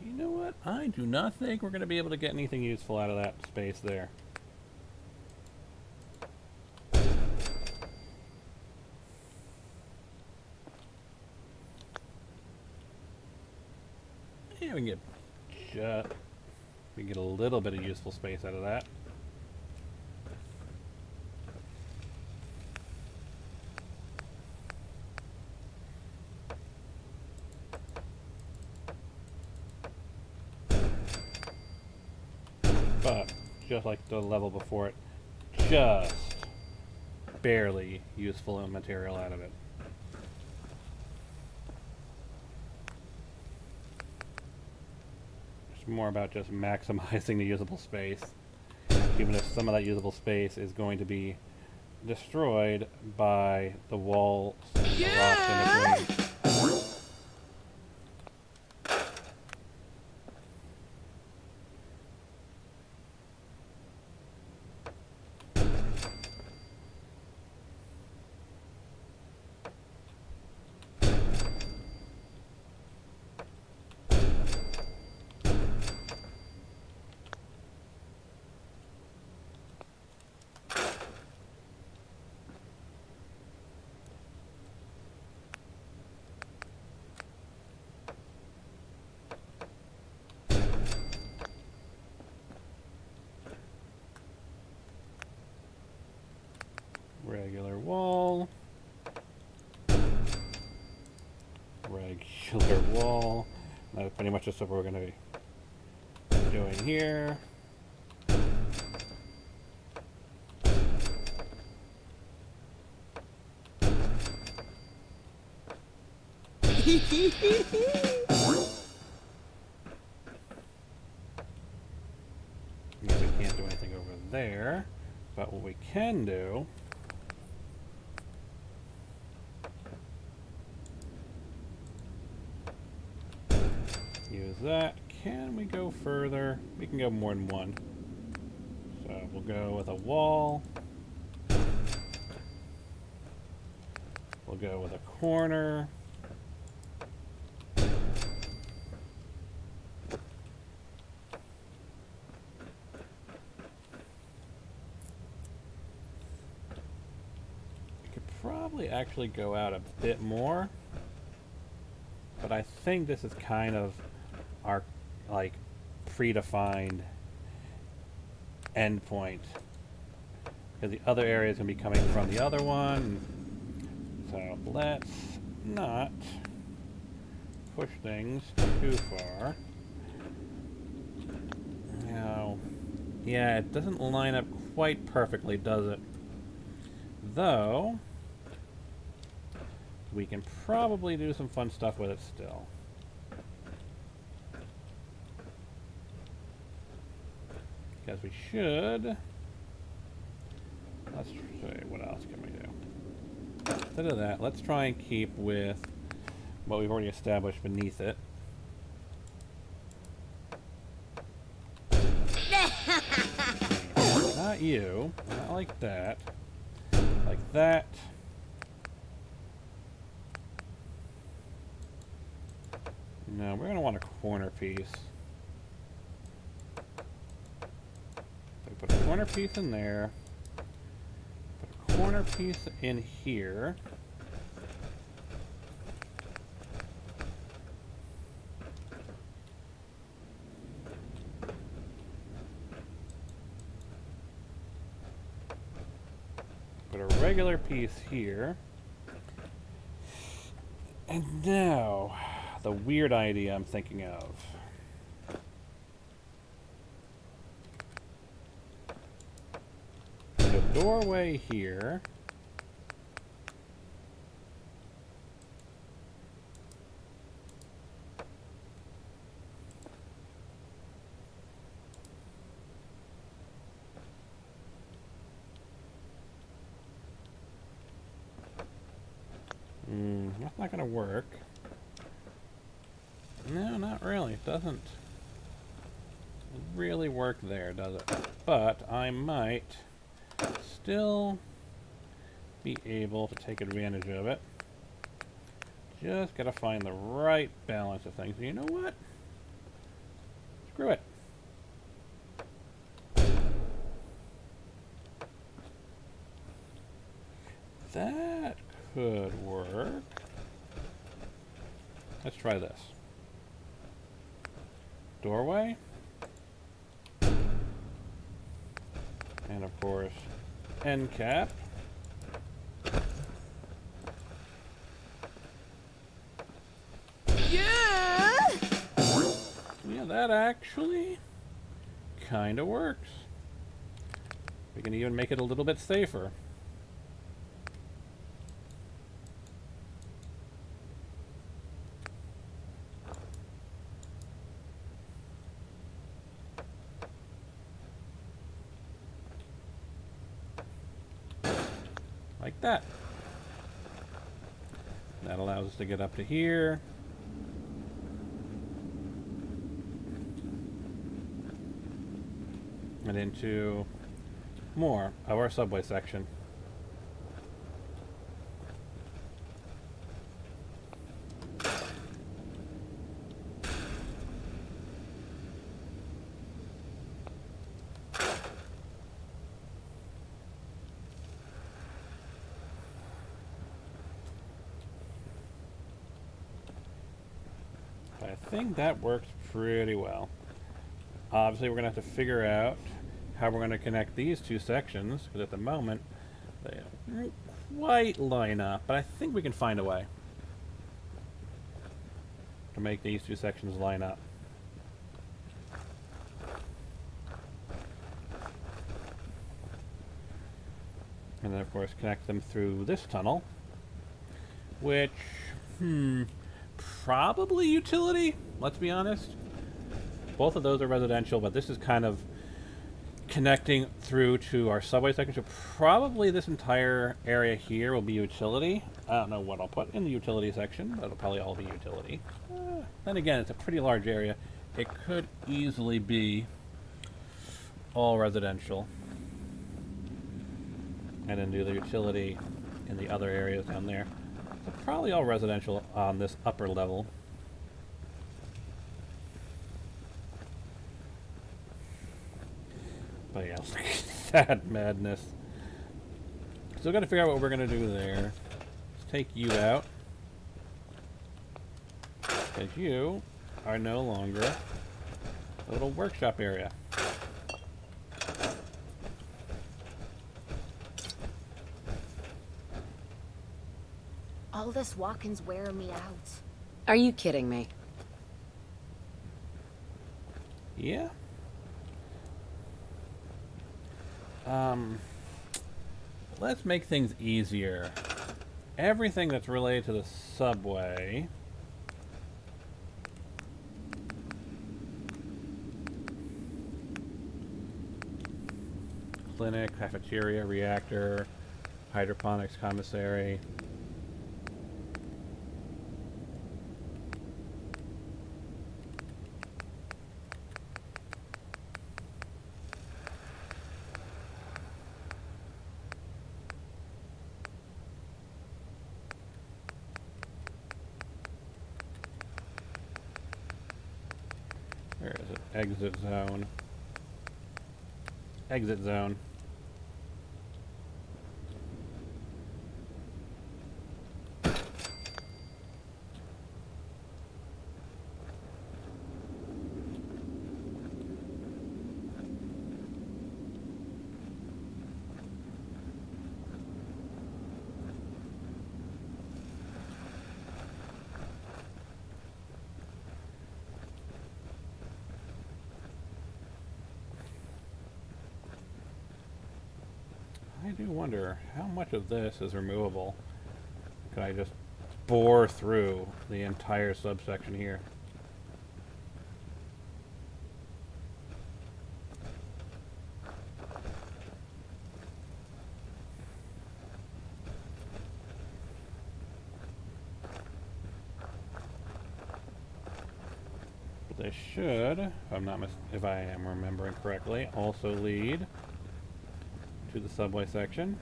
You know what? I do not think we're going to be able to get anything useful out of that space there. Yeah, we can get a little bit of useful space out of that. But just like the level before it, just barely useful material out of it. It's more about just maximizing the usable space, even if some of that usable space is going to be destroyed by the walls and the rocks in between. Regular wall. Regular wall. That's pretty much just what we're going to be doing here. We can't do anything over there, but what we can do use that. Can we go further? We can go more than one. So we'll go with a wall. We'll go with a corner. We could probably actually go out a bit more, but I think this is kind of our like predefined endpoint, because the other area is going to be coming from the other one. So let's not push things too far. Now, yeah, it doesn't line up quite perfectly, does it? Though, we can probably do some fun stuff with it still. Because we should. Let's see, what else can we do? Instead of that, let's try and keep with what we've already established beneath it. Not you. Not like that. Like that. No, we're going to want a corner piece. We put a corner piece in there. Put a corner piece in here. Put a regular piece here. And now, the weird idea I'm thinking of. The doorway here. That's not gonna work. No, not really. It doesn't really work there, does it? But I might still be able to take advantage of it. Just gotta find the right balance of things. And you know what? Screw it. That could work. Let's try this. Doorway. And of course, end cap. Yeah! Yeah, that actually kind of works. We can even make it a little bit safer. Like that. That allows us to get up to here. And into more of our subway section. I think that works pretty well. Obviously, we're going to have to figure out how we're going to connect these two sections, because at the moment, they don't quite line up, but I think we can find a way to make these two sections line up. And then, of course, connect them through this tunnel, which, probably utility, let's be honest. Both of those are residential, but this is kind of connecting through to our subway section. So probably this entire area here will be utility. I don't know what I'll put in the utility section, but it'll probably all be utility. Then again, it's a pretty large area. It could easily be all residential. And then do the utility in the other areas down there. So probably all residential on this upper level. But yeah, look at that madness. Still got to figure out what we're going to do there. Let's take you out. Because you are no longer a little workshop area. All this walking's wearing me out. Are you kidding me? Yeah. Let's make things easier. Everything that's related to the subway. Clinic, cafeteria, reactor, hydroponics commissary. Where is it? Exit zone. Exit zone. I do wonder how much of this is removable. Can I just bore through the entire subsection here? But they should, if I am remembering correctly, also lead to the subway section.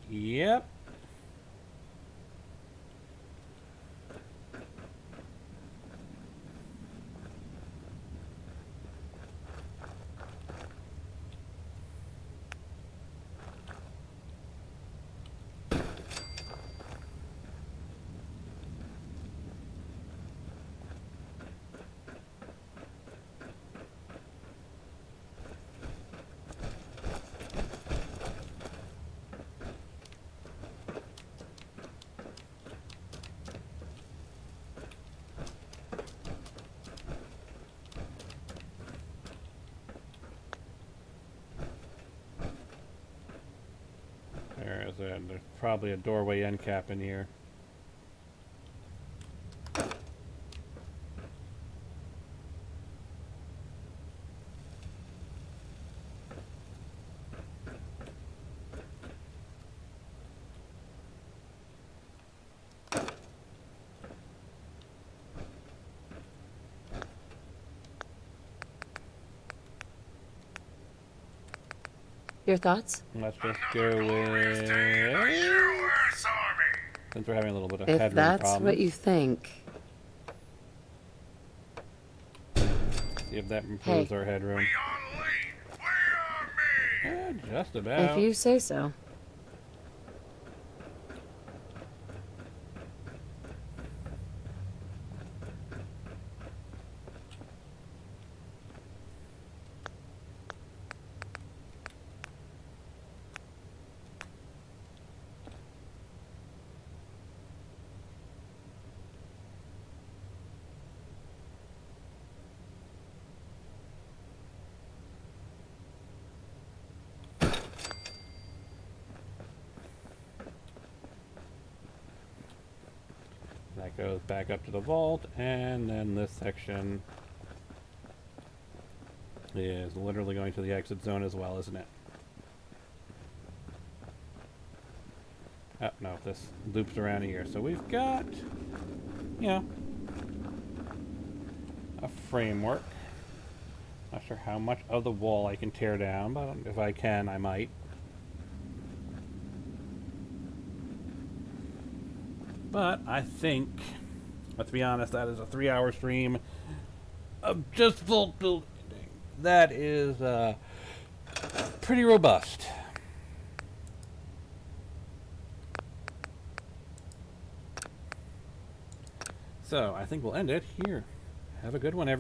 Yep. There's probably a doorway end cap in here. Your thoughts? Let's just go Another glorious day in the with... U.S. Army. Since we're having a little bit of If headroom that's problems. what you think. See if that improves Hey. our headroom. We on lead. Way on me. Just about. If you say so. That goes back up to the vault, and then this section is literally going to the exit zone as well, isn't it? Oh, no, this loops around here. So we've got, you know, a framework. Not sure how much of the wall I can tear down, but if I can, I might. But I think, let's be honest, that is a 3-hour stream of just vault building. That is pretty robust. So I think we'll end it here. Have a good one, everyone.